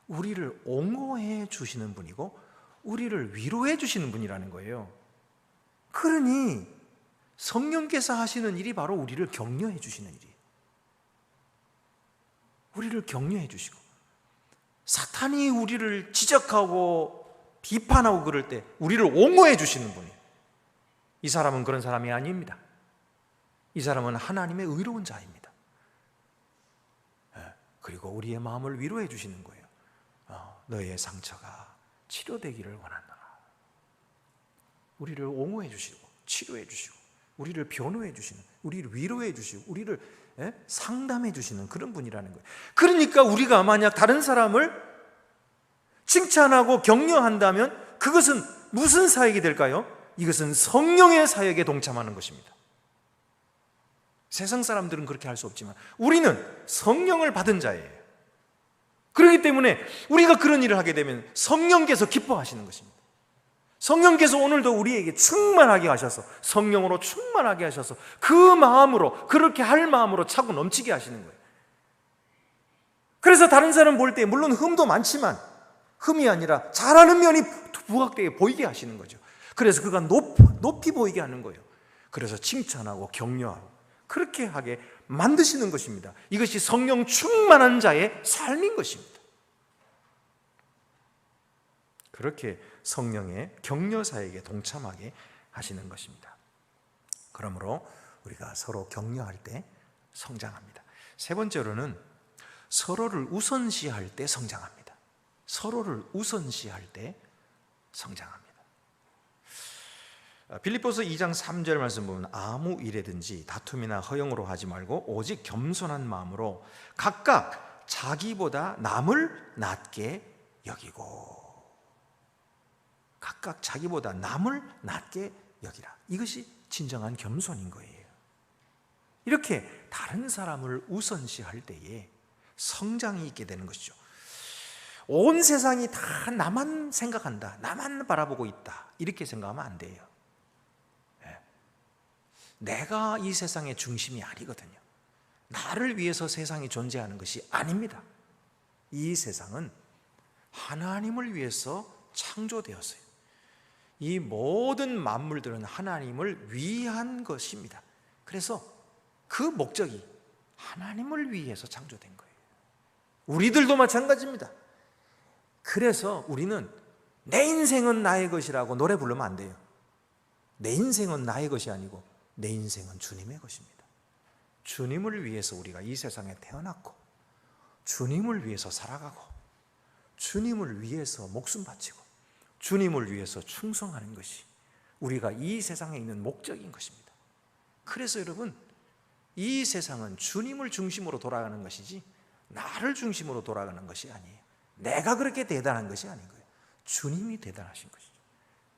S1: 우리를 옹호해 주시는 분이고 우리를 위로해 주시는 분이라는 거예요. 그러니 성령께서 하시는 일이 바로 우리를 격려해 주시는 일이에요. 우리를 격려해 주시고, 사탄이 우리를 지적하고 비판하고 그럴 때 우리를 옹호해 주시는 분이에요. 이 사람은 그런 사람이 아닙니다. 이 사람은 하나님의 의로운 자입니다. 그리고 우리의 마음을 위로해 주시는 거예요. 너의 상처가 치료되기를 원한다. 우리를 옹호해 주시고 치료해 주시고 우리를 변호해 주시는, 우리를 위로해 주시고 우리를 상담해 주시는 그런 분이라는 거예요. 그러니까 우리가 만약 다른 사람을 칭찬하고 격려한다면 그것은 무슨 사역이 될까요? 이것은 성령의 사역에 동참하는 것입니다. 세상 사람들은 그렇게 할 수 없지만 우리는 성령을 받은 자예요. 그렇기 때문에 우리가 그런 일을 하게 되면 성령께서 기뻐하시는 것입니다. 성령께서 오늘도 우리에게 충만하게 하셔서, 성령으로 충만하게 하셔서 그 마음으로, 그렇게 할 마음으로 차고 넘치게 하시는 거예요. 그래서 다른 사람 볼 때 물론 흠도 많지만 흠이 아니라 잘하는 면이 부각되게 보이게 하시는 거죠. 그래서 그가 높이 보이게 하는 거예요. 그래서 칭찬하고 격려하고 그렇게 하게 만드시는 것입니다. 이것이 성령 충만한 자의 삶인 것입니다. 그렇게 성령의 격려사에게 동참하게 하시는 것입니다. 그러므로 우리가 서로 격려할 때 성장합니다. 세 번째로는 서로를 우선시할 때 성장합니다. 서로를 우선시할 때 성장합니다. 빌립보서 2장 3절 말씀 보면 아무 일에든지 다툼이나 허영으로 하지 말고 오직 겸손한 마음으로 각각 자기보다 남을 낮게 여기고, 각각 자기보다 남을 낮게 여기라. 이것이 진정한 겸손인 거예요. 이렇게 다른 사람을 우선시할 때에 성장이 있게 되는 것이죠. 온 세상이 다 나만 생각한다, 나만 바라보고 있다, 이렇게 생각하면 안 돼요. 내가 이 세상의 중심이 아니거든요. 나를 위해서 세상이 존재하는 것이 아닙니다. 이 세상은 하나님을 위해서 창조되었어요. 이 모든 만물들은 하나님을 위한 것입니다. 그래서 그 목적이 하나님을 위해서 창조된 거예요. 우리들도 마찬가지입니다. 그래서 우리는 내 인생은 나의 것이라고 노래 부르면 안 돼요. 내 인생은 나의 것이 아니고 내 인생은 주님의 것입니다. 주님을 위해서 우리가 이 세상에 태어났고, 주님을 위해서 살아가고, 주님을 위해서 목숨 바치고, 주님을 위해서 충성하는 것이 우리가 이 세상에 있는 목적인 것입니다. 그래서 여러분, 이 세상은 주님을 중심으로 돌아가는 것이지 나를 중심으로 돌아가는 것이 아니에요. 내가 그렇게 대단한 것이 아닌 거예요. 주님이 대단하신 것이죠.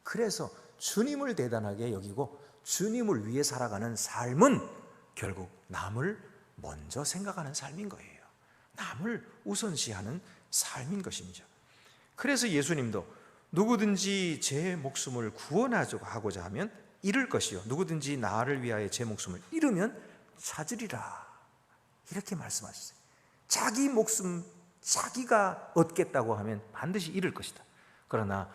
S1: 그래서 주님을 대단하게 여기고 주님을 위해 살아가는 삶은 결국 남을 먼저 생각하는 삶인 거예요. 남을 우선시하는 삶인 것입니다. 그래서 예수님도 누구든지 제 목숨을 구원하고자 하면 잃을 것이요, 누구든지 나를 위하여 제 목숨을 잃으면 찾으리라, 이렇게 말씀하셨어요. 자기 목숨 자기가 얻겠다고 하면 반드시 잃을 것이다. 그러나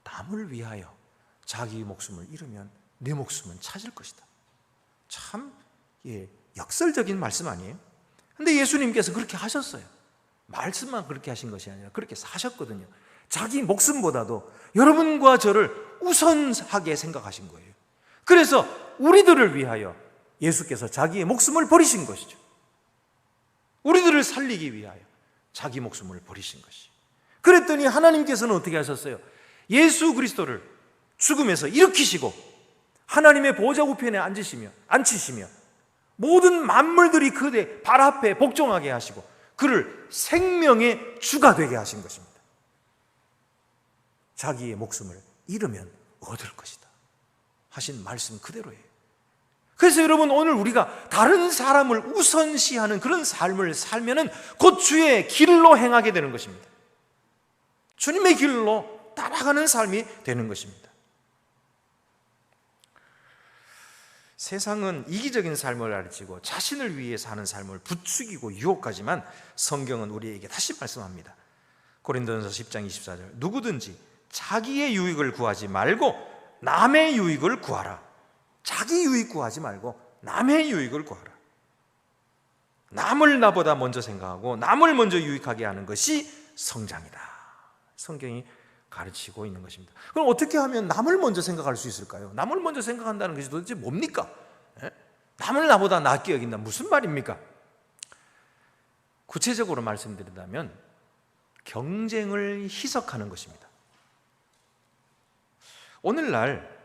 S1: 남을 위하여 자기 목숨을 잃으면 내 목숨은 찾을 것이다. 참 역설적인 말씀 아니에요? 근데 예수님께서 그렇게 하셨어요. 말씀만 그렇게 하신 것이 아니라 그렇게 사셨거든요. 자기 목숨보다도 여러분과 저를 우선하게 생각하신 거예요. 그래서 우리들을 위하여 예수께서 자기의 목숨을 버리신 것이죠. 우리들을 살리기 위하여 자기 목숨을 버리신 것이. 그랬더니 하나님께서는 어떻게 하셨어요? 예수 그리스도를 죽음에서 일으키시고 하나님의 보좌 우편에 앉히시며 모든 만물들이 그의 발 앞에 복종하게 하시고 그를 생명의 주가 되게 하신 것입니다. 자기의 목숨을 잃으면 얻을 것이다 하신 말씀 그대로예요. 그래서 여러분, 오늘 우리가 다른 사람을 우선시하는 그런 삶을 살면은 곧 주의 길로 행하게 되는 것입니다. 주님의 길로 따라가는 삶이 되는 것입니다. 세상은 이기적인 삶을 가르치고 자신을 위해 사는 삶을 부추기고 유혹하지만 성경은 우리에게 다시 말씀합니다. 고린도전서 10장 24절, 누구든지 자기의 유익을 구하지 말고 남의 유익을 구하라. 자기 유익 구하지 말고 남의 유익을 구하라. 남을 나보다 먼저 생각하고 남을 먼저 유익하게 하는 것이 성장이다. 성경이 가르치고 있는 것입니다. 그럼 어떻게 하면 남을 먼저 생각할 수 있을까요? 남을 먼저 생각한다는 것이 도대체 뭡니까? 남을 나보다 낫게 여긴다, 무슨 말입니까? 구체적으로 말씀드린다면 경쟁을 희석하는 것입니다. 오늘날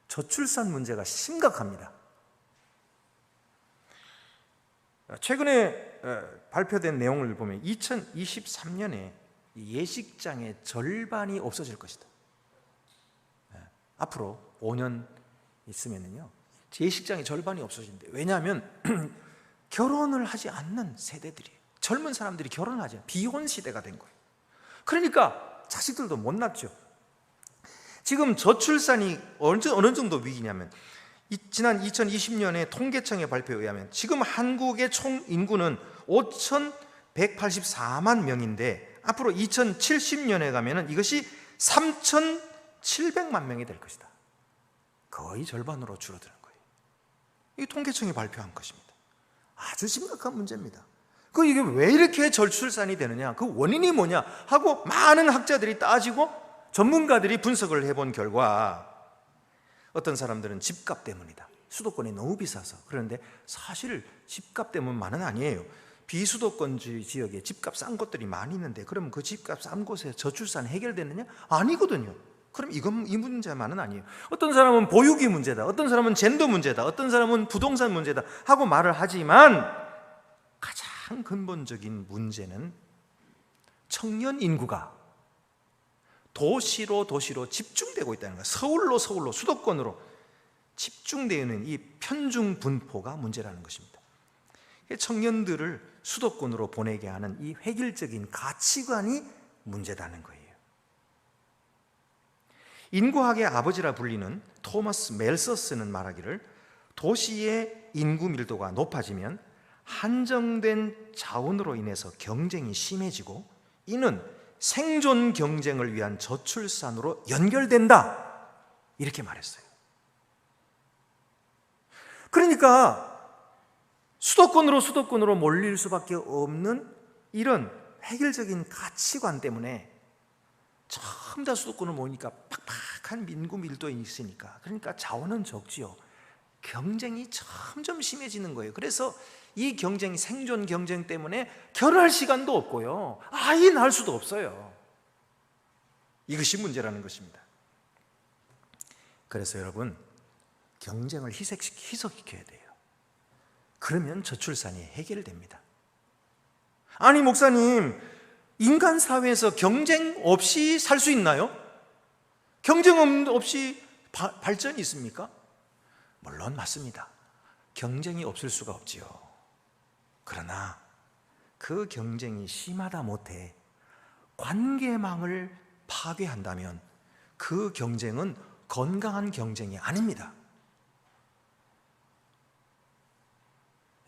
S1: 저출산 문제가 심각합니다. 최근에 발표된 내용을 보면 2023년에 예식장의 절반이 없어질 것이다. 앞으로 5년 있으면요, 예식장의 절반이 없어진대요. 왜냐하면 결혼을 하지 않는 세대들이에요. 젊은 사람들이 결혼을 하지 않아요. 비혼 시대가 된 거예요. 그러니까 자식들도 못 낳죠. 지금 저출산이 어느 정도 위기냐면 지난 2020년에 통계청의 발표에 의하면 지금 한국의 총 인구는 5,184만 명인데 앞으로 2070년에 가면 이것이 3,700만 명이 될 것이다. 거의 절반으로 줄어드는 거예요. 이 통계청이 발표한 것입니다. 아주 심각한 문제입니다. 이게 왜 이렇게 저출산이 되느냐, 그 원인이 뭐냐 하고 많은 학자들이 따지고 전문가들이 분석을 해본 결과 어떤 사람들은 집값 때문이다. 수도권이 너무 비싸서. 그런데 사실 집값 때문만은 아니에요. 비수도권 지역에 집값 싼 곳들이 많이 있는데 그러면 그 집값 싼 곳에 저출산 해결되느냐? 아니거든요. 그럼 이 문제만은 아니에요. 어떤 사람은 보육이 문제다, 어떤 사람은 젠더 문제다, 어떤 사람은 부동산 문제다 하고 말을 하지만 가장 근본적인 문제는 청년 인구가 도시로 집중되고 있다는 거예요. 서울로 수도권으로 집중되는 이 편중 분포가 문제라는 것입니다. 청년들을 수도권으로 보내게 하는 이 획일적인 가치관이 문제라는 거예요. 인구학의 아버지라 불리는 토마스 멜서스는 말하기를 도시의 인구 밀도가 높아지면 한정된 자원으로 인해서 경쟁이 심해지고 이는 생존 경쟁을 위한 저출산으로 연결된다. 이렇게 말했어요. 그러니까 수도권으로 몰릴 수밖에 없는 이런 획일적인 가치관 때문에 전부 다 수도권을 모으니까 팍팍한 인구 밀도에 있으니까, 그러니까 자원은 적지요. 경쟁이 점점 심해지는 거예요. 그래서 이 경쟁, 생존 경쟁 때문에 결혼할 시간도 없고요, 아이 낳을 수도 없어요. 이것이 문제라는 것입니다. 그래서 여러분, 경쟁을 희석시켜야 돼요. 그러면 저출산이 해결됩니다. 아니 목사님, 인간 사회에서 경쟁 없이 살 수 있나요? 경쟁 없이 발전이 있습니까? 물론 맞습니다. 경쟁이 없을 수가 없지요. 그러나 그 경쟁이 심하다 못해 관계망을 파괴한다면 그 경쟁은 건강한 경쟁이 아닙니다.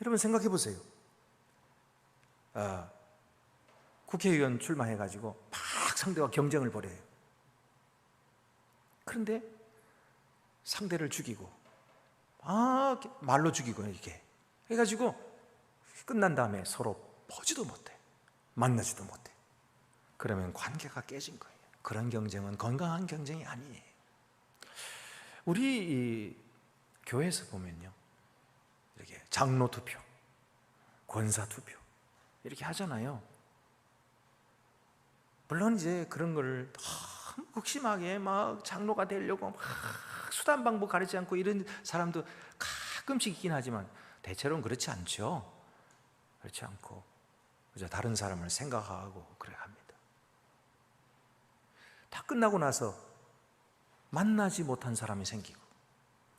S1: 여러분 생각해 보세요. 국회의원 출마해가지고 막 상대와 경쟁을 벌여요. 그런데 상대를 죽이고 말로 죽이고 이렇게 해가지고 끝난 다음에 서로 보지도 못해, 만나지도 못해. 그러면 관계가 깨진 거예요. 그런 경쟁은 건강한 경쟁이 아니에요. 우리 교회에서 보면요, 이렇게 장로 투표, 권사 투표 이렇게 하잖아요. 물론 이제 그런 걸 너무 극심하게 막 장로가 되려고 막 수단 방법 가리지 않고 이런 사람도 가끔씩 있긴 하지만 대체로는 그렇지 않죠. 그렇지 않고 그저 다른 사람을 생각하고 그래 합니다. 다 끝나고 나서 만나지 못한 사람이 생기고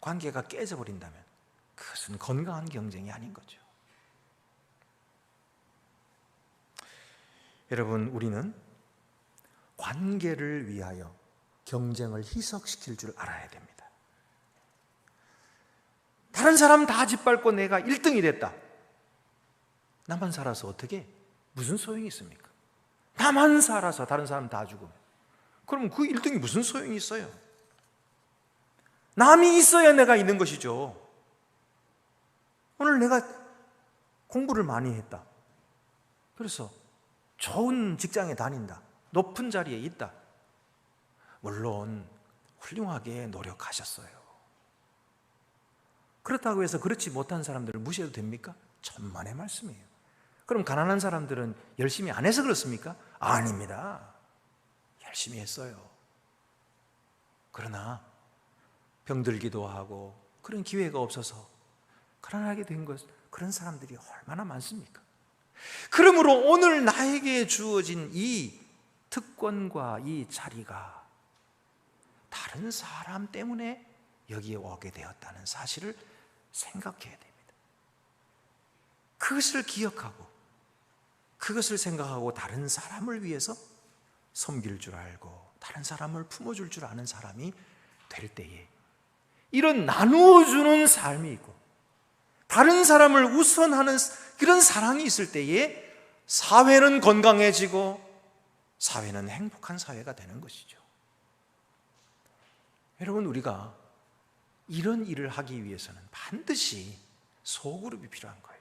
S1: 관계가 깨져버린다면 그것은 건강한 경쟁이 아닌 거죠. 여러분, 우리는 관계를 위하여 경쟁을 희석시킬 줄 알아야 됩니다. 다른 사람 다 짓밟고 내가 1등이 됐다. 나만 살아서 어떻게? 무슨 소용이 있습니까? 나만 살아서 다른 사람 다 죽으면 그럼 그 1등이 무슨 소용이 있어요? 남이 있어야 내가 있는 것이죠. 오늘 내가 공부를 많이 했다. 그래서 좋은 직장에 다닌다. 높은 자리에 있다. 물론 훌륭하게 노력하셨어요. 그렇다고 해서 그렇지 못한 사람들을 무시해도 됩니까? 천만의 말씀이에요. 그럼 가난한 사람들은 열심히 안 해서 그렇습니까? 아닙니다. 열심히 했어요. 그러나 병들기도 하고 그런 기회가 없어서 가난하게 된 것, 그런 사람들이 얼마나 많습니까? 그러므로 오늘 나에게 주어진 이 특권과 이 자리가 다른 사람 때문에 여기에 오게 되었다는 사실을 생각해야 됩니다. 그것을 기억하고 그것을 생각하고 다른 사람을 위해서 섬길 줄 알고 다른 사람을 품어줄 줄 아는 사람이 될 때에 이런 나누어주는 삶이 있고 다른 사람을 우선하는 그런 사랑이 있을 때에 사회는 건강해지고 사회는 행복한 사회가 되는 것이죠. 여러분, 우리가 이런 일을 하기 위해서는 반드시 소그룹이 필요한 거예요.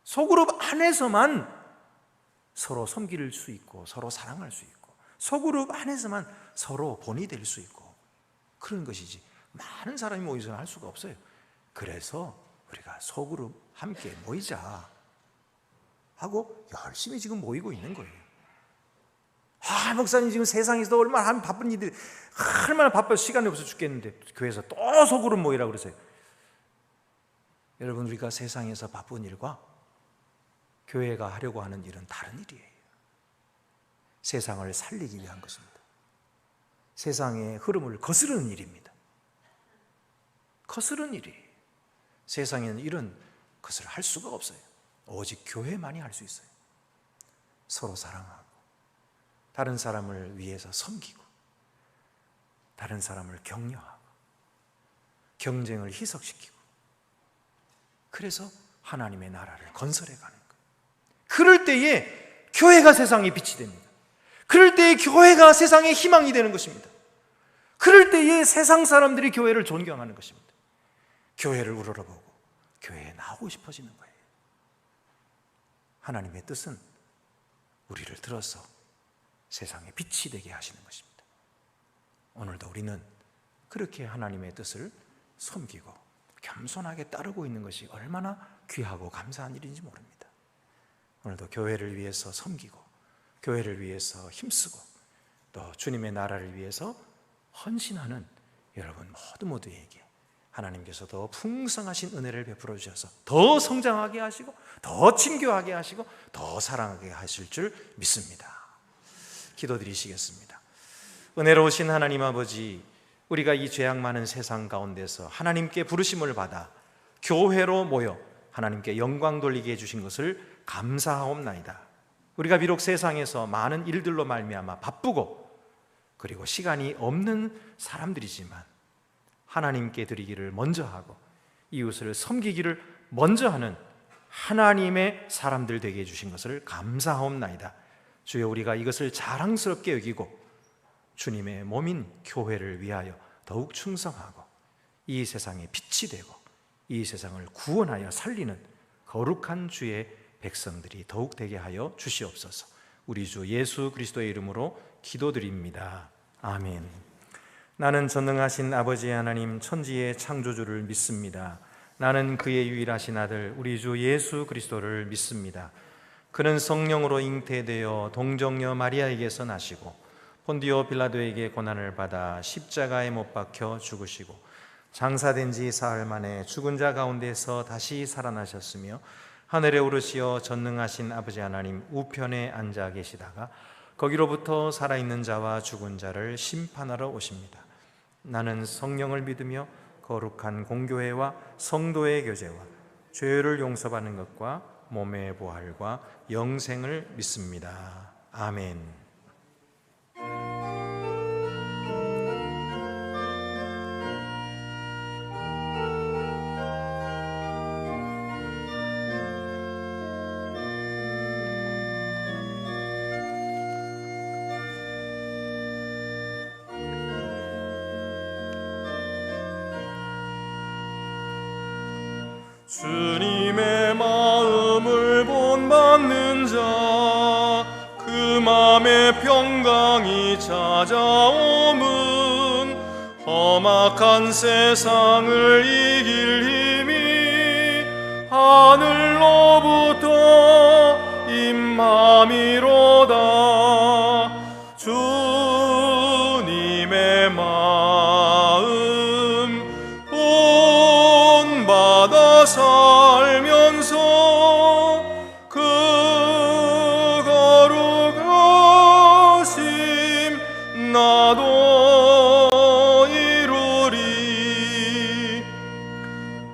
S1: 소그룹 안에서만 서로 섬길 수 있고 서로 사랑할 수 있고 소그룹 안에서만 서로 본이 될 수 있고 그런 것이지 많은 사람이 모여서는 할 수가 없어요. 그래서 우리가 소그룹 함께 모이자 하고 열심히 지금 모이고 있는 거예요. 목사님 지금 세상에서 얼마나 바쁜 일들이 얼마나 바빠서 시간이 없어 죽겠는데 교회에서 또 소그룹 모이라고 그러세요. 여러분, 우리가 세상에서 바쁜 일과 교회가 하려고 하는 일은 다른 일이에요. 세상을 살리기 위한 것입니다. 세상의 흐름을 거스르는 일입니다. 거스르는 일이에요. 세상에는 이런 것을 할 수가 없어요. 오직 교회만이 할 수 있어요. 서로 사랑하고 다른 사람을 위해서 섬기고 다른 사람을 격려하고 경쟁을 희석시키고 그래서 하나님의 나라를 건설해 가는 거예요. 그럴 때에 교회가 세상의 빛이 됩니다. 그럴 때에 교회가 세상의 희망이 되는 것입니다. 그럴 때에 세상 사람들이 교회를 존경하는 것입니다. 교회를 우러러보고 교회에 나오고 싶어지는 거예요. 하나님의 뜻은 우리를 들어서 세상의 빛이 되게 하시는 것입니다. 오늘도 우리는 그렇게 하나님의 뜻을 섬기고 겸손하게 따르고 있는 것이 얼마나 귀하고 감사한 일인지 모릅니다. 오늘도 교회를 위해서 섬기고 교회를 위해서 힘쓰고 또 주님의 나라를 위해서 헌신하는 여러분 모두에게 하나님께서 더 풍성하신 은혜를 베풀어 주셔서 더 성장하게 하시고 더 친교하게 하시고 더 사랑하게 하실 줄 믿습니다. 기도드리시겠습니다. 은혜로우신 하나님 아버지, 우리가 이 죄악 많은 세상 가운데서 하나님께 부르심을 받아 교회로 모여 하나님께 영광 돌리게 해주신 것을 감사하옵나이다. 우리가 비록 세상에서 많은 일들로 말미암아 바쁘고 그리고 시간이 없는 사람들이지만 하나님께 드리기를 먼저 하고 이웃을 섬기기를 먼저 하는 하나님의 사람들 되게 해주신 것을 감사하옵나이다. 주여, 우리가 이것을 자랑스럽게 여기고 주님의 몸인 교회를 위하여 더욱 충성하고 이 세상의 빛이 되고 이 세상을 구원하여 살리는 거룩한 주의 백성들이 더욱 되게 하여 주시옵소서. 우리 주 예수 그리스도의 이름으로 기도드립니다. 아멘. 나는 전능하신 아버지 하나님 천지의 창조주를 믿습니다. 나는 그의 유일하신 아들 우리 주 예수 그리스도를 믿습니다. 그는 성령으로 잉태되어 동정녀 마리아에게서 나시고 본디오 빌라도에게 고난을 받아 십자가에 못 박혀 죽으시고 장사된 지 사흘 만에 죽은 자 가운데서 다시 살아나셨으며 하늘에 오르시어 전능하신 아버지 하나님 우편에 앉아 계시다가 거기로부터 살아있는 자와 죽은 자를 심판하러 오십니다. 나는 성령을 믿으며 거룩한 공교회와 성도의 교제와 죄를 용서받는 것과 몸의 부활과 영생을 믿습니다. 아멘.
S4: 주님의 마음을 본받는 자, 그 맘에 평강이 찾아옴은 험악한 세상을 이길 힘이 하늘로부터 임함이로다. 주님의 마음 본받아 살면서 그 거룩하심 나도 이루리.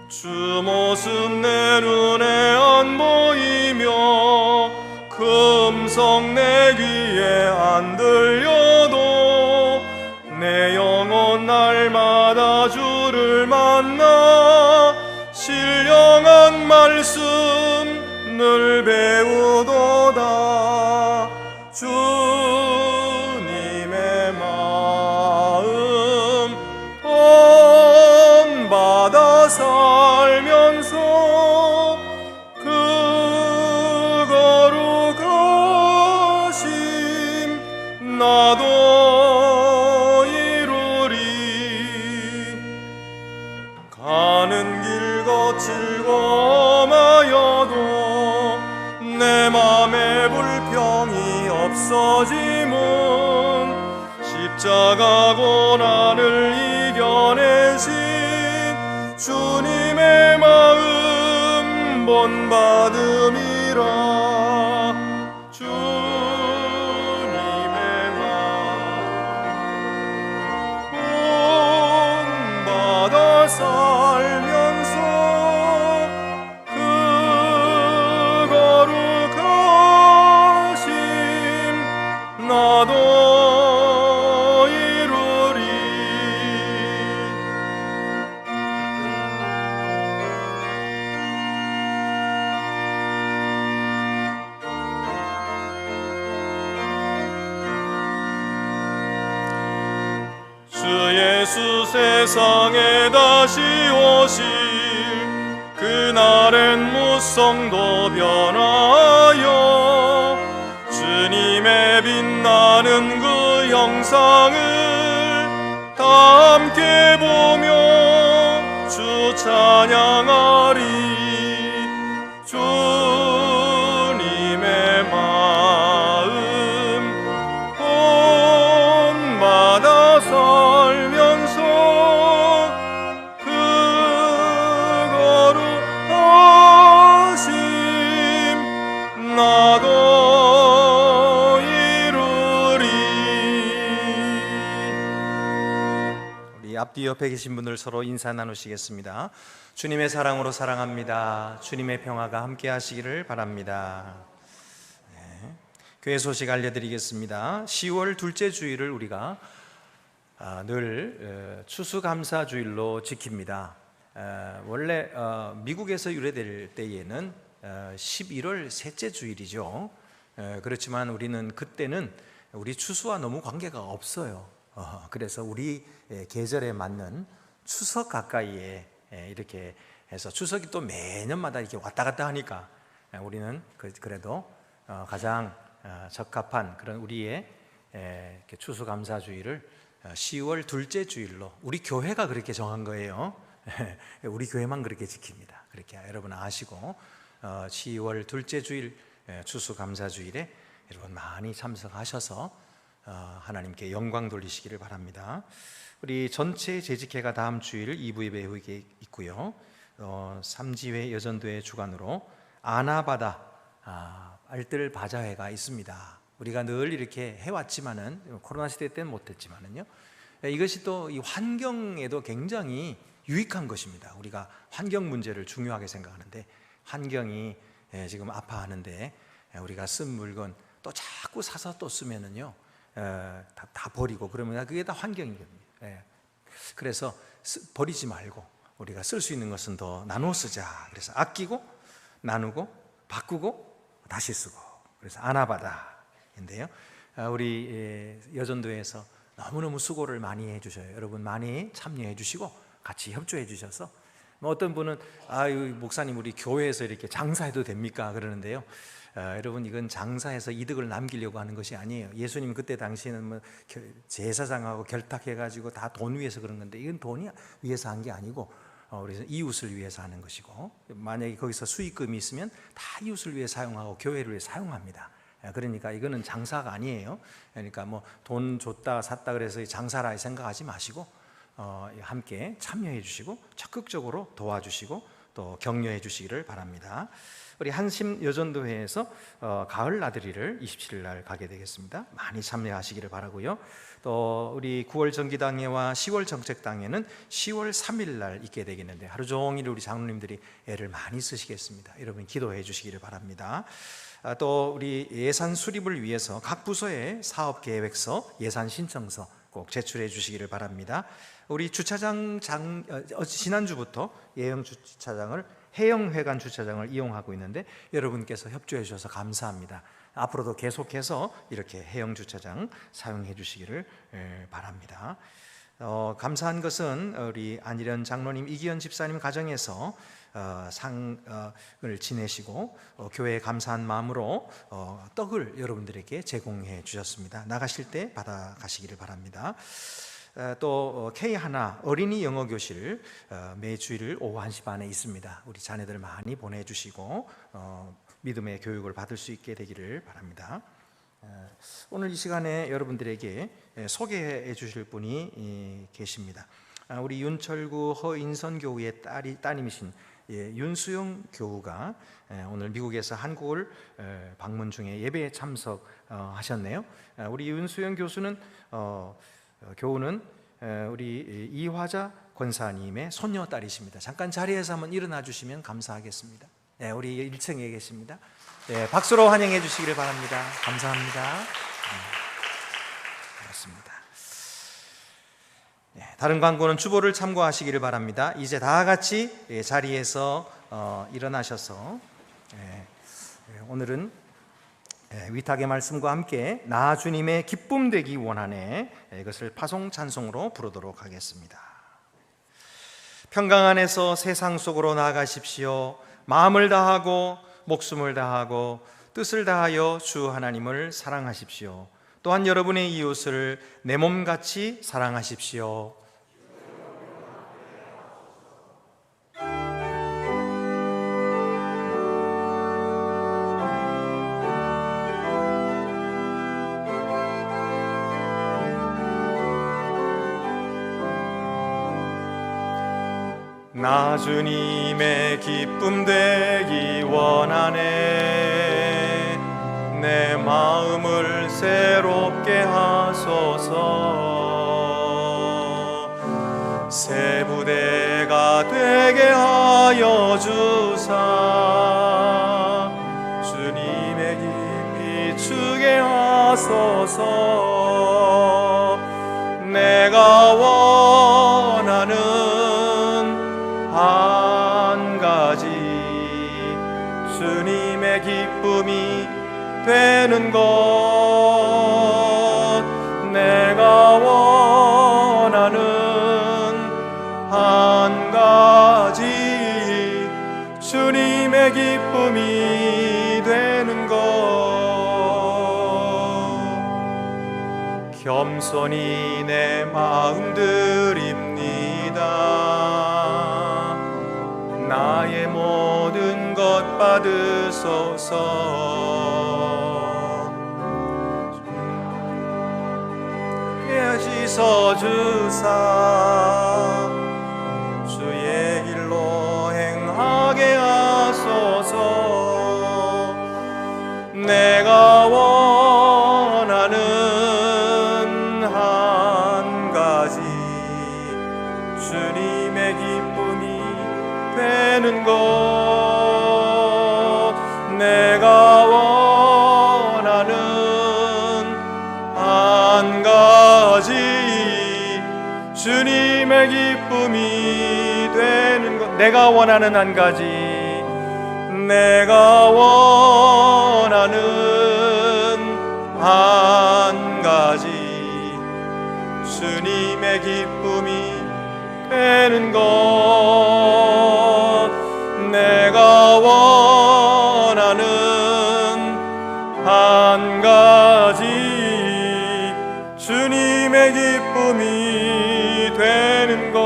S4: 주 모습 내 눈에 안 보이며 그 음성 내 귀에 안 들려도 내 영혼 날마다 주를 만나 신령한 말씀을 배우도다. 주님의 마음 본받아 살면서 그 거룩하심 나도 이루리. 가는 길 거칠 검하여도 내 맘에 불평이 없어짐은 십자가 고난을 이겨내신 주님의 마음 본받음이라. 주님의 마음 본받아 살면서 그 거룩하심 나도 이루리. 세상에 다시 오실 그날엔 무성도 변하여 주님의 빛나는 그 형상을 다 함께 보며 주 찬양하리. 주님의 마음 본받아 살면서 그 거룩하심 나도 이루리.
S1: 우리 앞뒤 옆에 계신 분들 서로 인사 나누시겠습니다. 주님의 사랑으로 사랑합니다. 주님의 평화가 함께 하시기를 바랍니다. 교회 소식 알려드리겠습니다. 10월 둘째 주일을 우리가 늘 추수감사주일로 지킵니다. 원래 미국에서 유래될 때에는 11월 셋째 주일이죠. 그렇지만 우리는 그때는 우리 추수와 너무 관계가 없어요. 그래서 우리 계절에 맞는 추석 가까이에 이렇게 해서 추석이 또 매년마다 이렇게 왔다 갔다 하니까 우리는 그래도 가장 적합한 그런 우리의 추수감사주일을 10월 둘째 주일로 우리 교회가 그렇게 정한 거예요. 우리 교회만 그렇게 지킵니다. 그렇게 여러분 아시고 10월 둘째 주일 추수감사주일에 여러분 많이 참석하셔서 하나님께 영광 돌리시기를 바랍니다. 우리 전체 재직회가 다음 주일 2부 예배 있고요. 3지회 여전도회 주관으로 아나바다 알뜰 바자회가 있습니다. 우리가 늘 이렇게 해왔지만은 코로나 시대 때는 못했지만은요. 이것이 또 이 환경에도 굉장히 유익한 것입니다. 우리가 환경 문제를 중요하게 생각하는데 환경이 지금 아파하는데 우리가 쓴 물건 또 자꾸 사서 또 쓰면은요 다 버리고 그러면 그게 다 환경이거든요. 그래서 버리지 말고 우리가 쓸 수 있는 것은 더 나눠 쓰자. 그래서 아끼고 나누고 바꾸고 다시 쓰고. 그래서 아나바다인데요. 우리 여전도에서 너무너무 수고를 많이 해주셔요. 여러분 많이 참여해 주시고 같이 협조해 주셔서 어떤 분은 목사님 우리 교회에서 이렇게 장사해도 됩니까? 그러는데요. 여러분 이건 장사해서 이득을 남기려고 하는 것이 아니에요. 예수님 그때 당시에는 뭐 제사장하고 결탁해가지고 다 돈 위해서 그런 건데 이건 돈이 위해서 한 게 아니고 우리 이웃을 위해서 하는 것이고 만약에 거기서 수익금이 있으면 다 이웃을 위해 사용하고 교회를 위해 사용합니다. 그러니까 이거는 장사가 아니에요. 그러니까 뭐 돈 줬다 샀다 그래서 장사라 생각하지 마시고 함께 참여해 주시고 적극적으로 도와주시고 또 격려해 주시기를 바랍니다. 우리 한심 여전도회에서 가을 나들이를 27일 날 가게 되겠습니다. 많이 참여하시기를 바라고요. 또 우리 9월 정기당회와 10월 정책당회는 10월 3일 날 있게 되겠는데 하루 종일 우리 장로님들이 애를 많이 쓰시겠습니다. 여러분 기도해 주시기를 바랍니다. 또 우리 예산 수립을 위해서 각 부서에 사업계획서, 예산 신청서 꼭 제출해 주시기를 바랍니다. 우리 주차장 지난주부터 해영회관 주차장을 이용하고 있는데 여러분께서 협조해 주셔서 감사합니다. 앞으로도 계속해서 이렇게 해영 주차장 사용해 주시기를 바랍니다. 감사한 것은 우리 안일현 장로님, 이기현 집사님 가정에서 상을 지내시고 교회에 감사한 마음으로 떡을 여러분들에게 제공해 주셨습니다. 나가실 때 받아가시기를 바랍니다. 또 K1 어린이 영어교실 매주일 오후 1시 반에 있습니다. 우리 자녀들 많이 보내주시고 믿음의 교육을 받을 수 있게 되기를 바랍니다. 오늘 이 시간에 여러분들에게 소개해 주실 분이 계십니다. 우리 윤철구 허인선 교우의 따님이신 윤수영 교우가 오늘 미국에서 한국을 방문 중에 예배에 참석하셨네요. 우리 윤수영 교우는 우리 이화자 권사님의 손녀딸이십니다. 잠깐 자리에서 한번 일어나 주시면 감사하겠습니다. 우리 1층에 계십니다. 박수로 환영해 주시기를 바랍니다. 감사합니다. 고맙습니다. 다른 광고는 주보를 참고하시기를 바랍니다. 이제 다 같이 자리에서 일어나셔서 오늘은 위탁의 말씀과 함께 나 주님의 기쁨 되기 원하네 이것을 파송 찬송으로 부르도록 하겠습니다. 평강 안에서 세상 속으로 나아가십시오. 마음을 다하고 목숨을 다하고 뜻을 다하여 주 하나님을 사랑하십시오. 또한 여러분의 이웃을 내 몸같이 사랑하십시오.
S4: 나 주님의 기쁨 되기 원하네. 내 마음을 새롭게 하소서. 새 부대가 되게 하여 주사 주님의 깊이 추게 하소서. 내가 원하는 한 가지 주님의 기쁨이 되는 것. 내가 원하는 한 가지 주님의 기쁨이 되는 것. 겸손히 내 마음 드립니다. 나의 모든 것 받으소서. 씻어 주사 주의 길로 행하게 하소서. 내가 원하는 한 가지 주님의 기쁨이 되는 것. 내가 원하는 한 가지 주님의 기쁨이 되는 것. 내가 원하는 한 가지. 내가 원하는 한 가지 주님의 기쁨이 되는 것. 내가 원하는 한 가지 주님의 기쁨이 되는 것.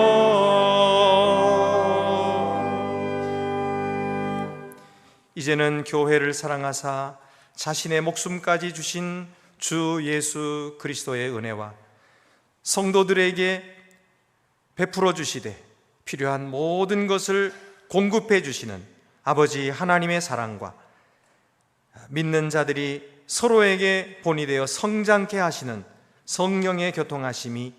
S1: 이제는 교회를 사랑하사 자신의 목숨까지 주신 주 예수 그리스도의 은혜와 성도들에게 베풀어 주시되 필요한 모든 것을 공급해 주시는 아버지 하나님의 사랑과 믿는 자들이 서로에게 본이 되어 성장케 하시는 성령의 교통하심이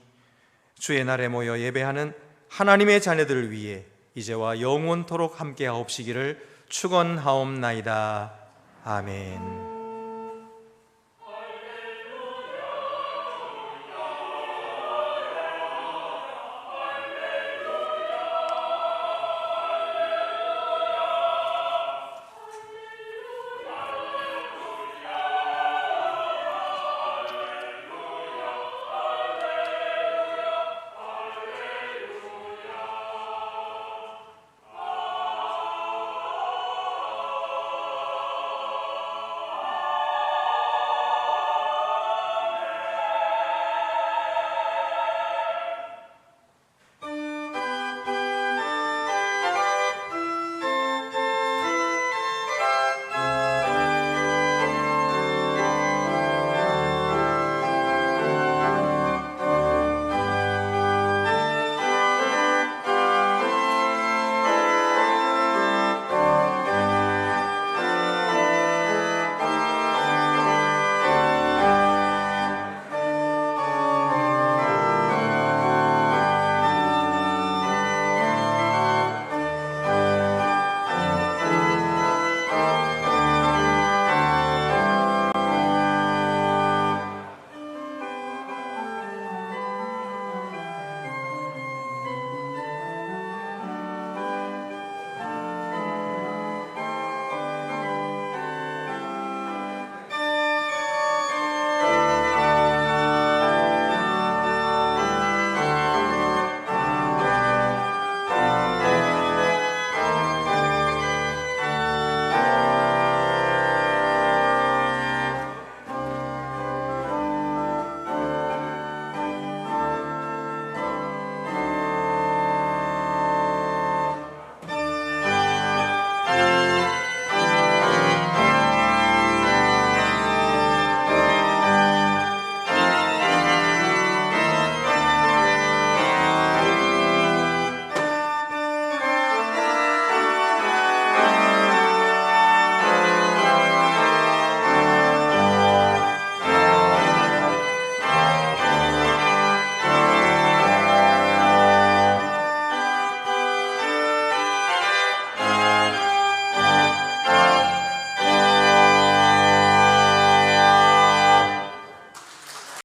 S1: 주의 날에 모여 예배하는 하나님의 자녀들을 위해 이제와 영원토록 함께하옵시기를 축원하옵나이다. 아멘.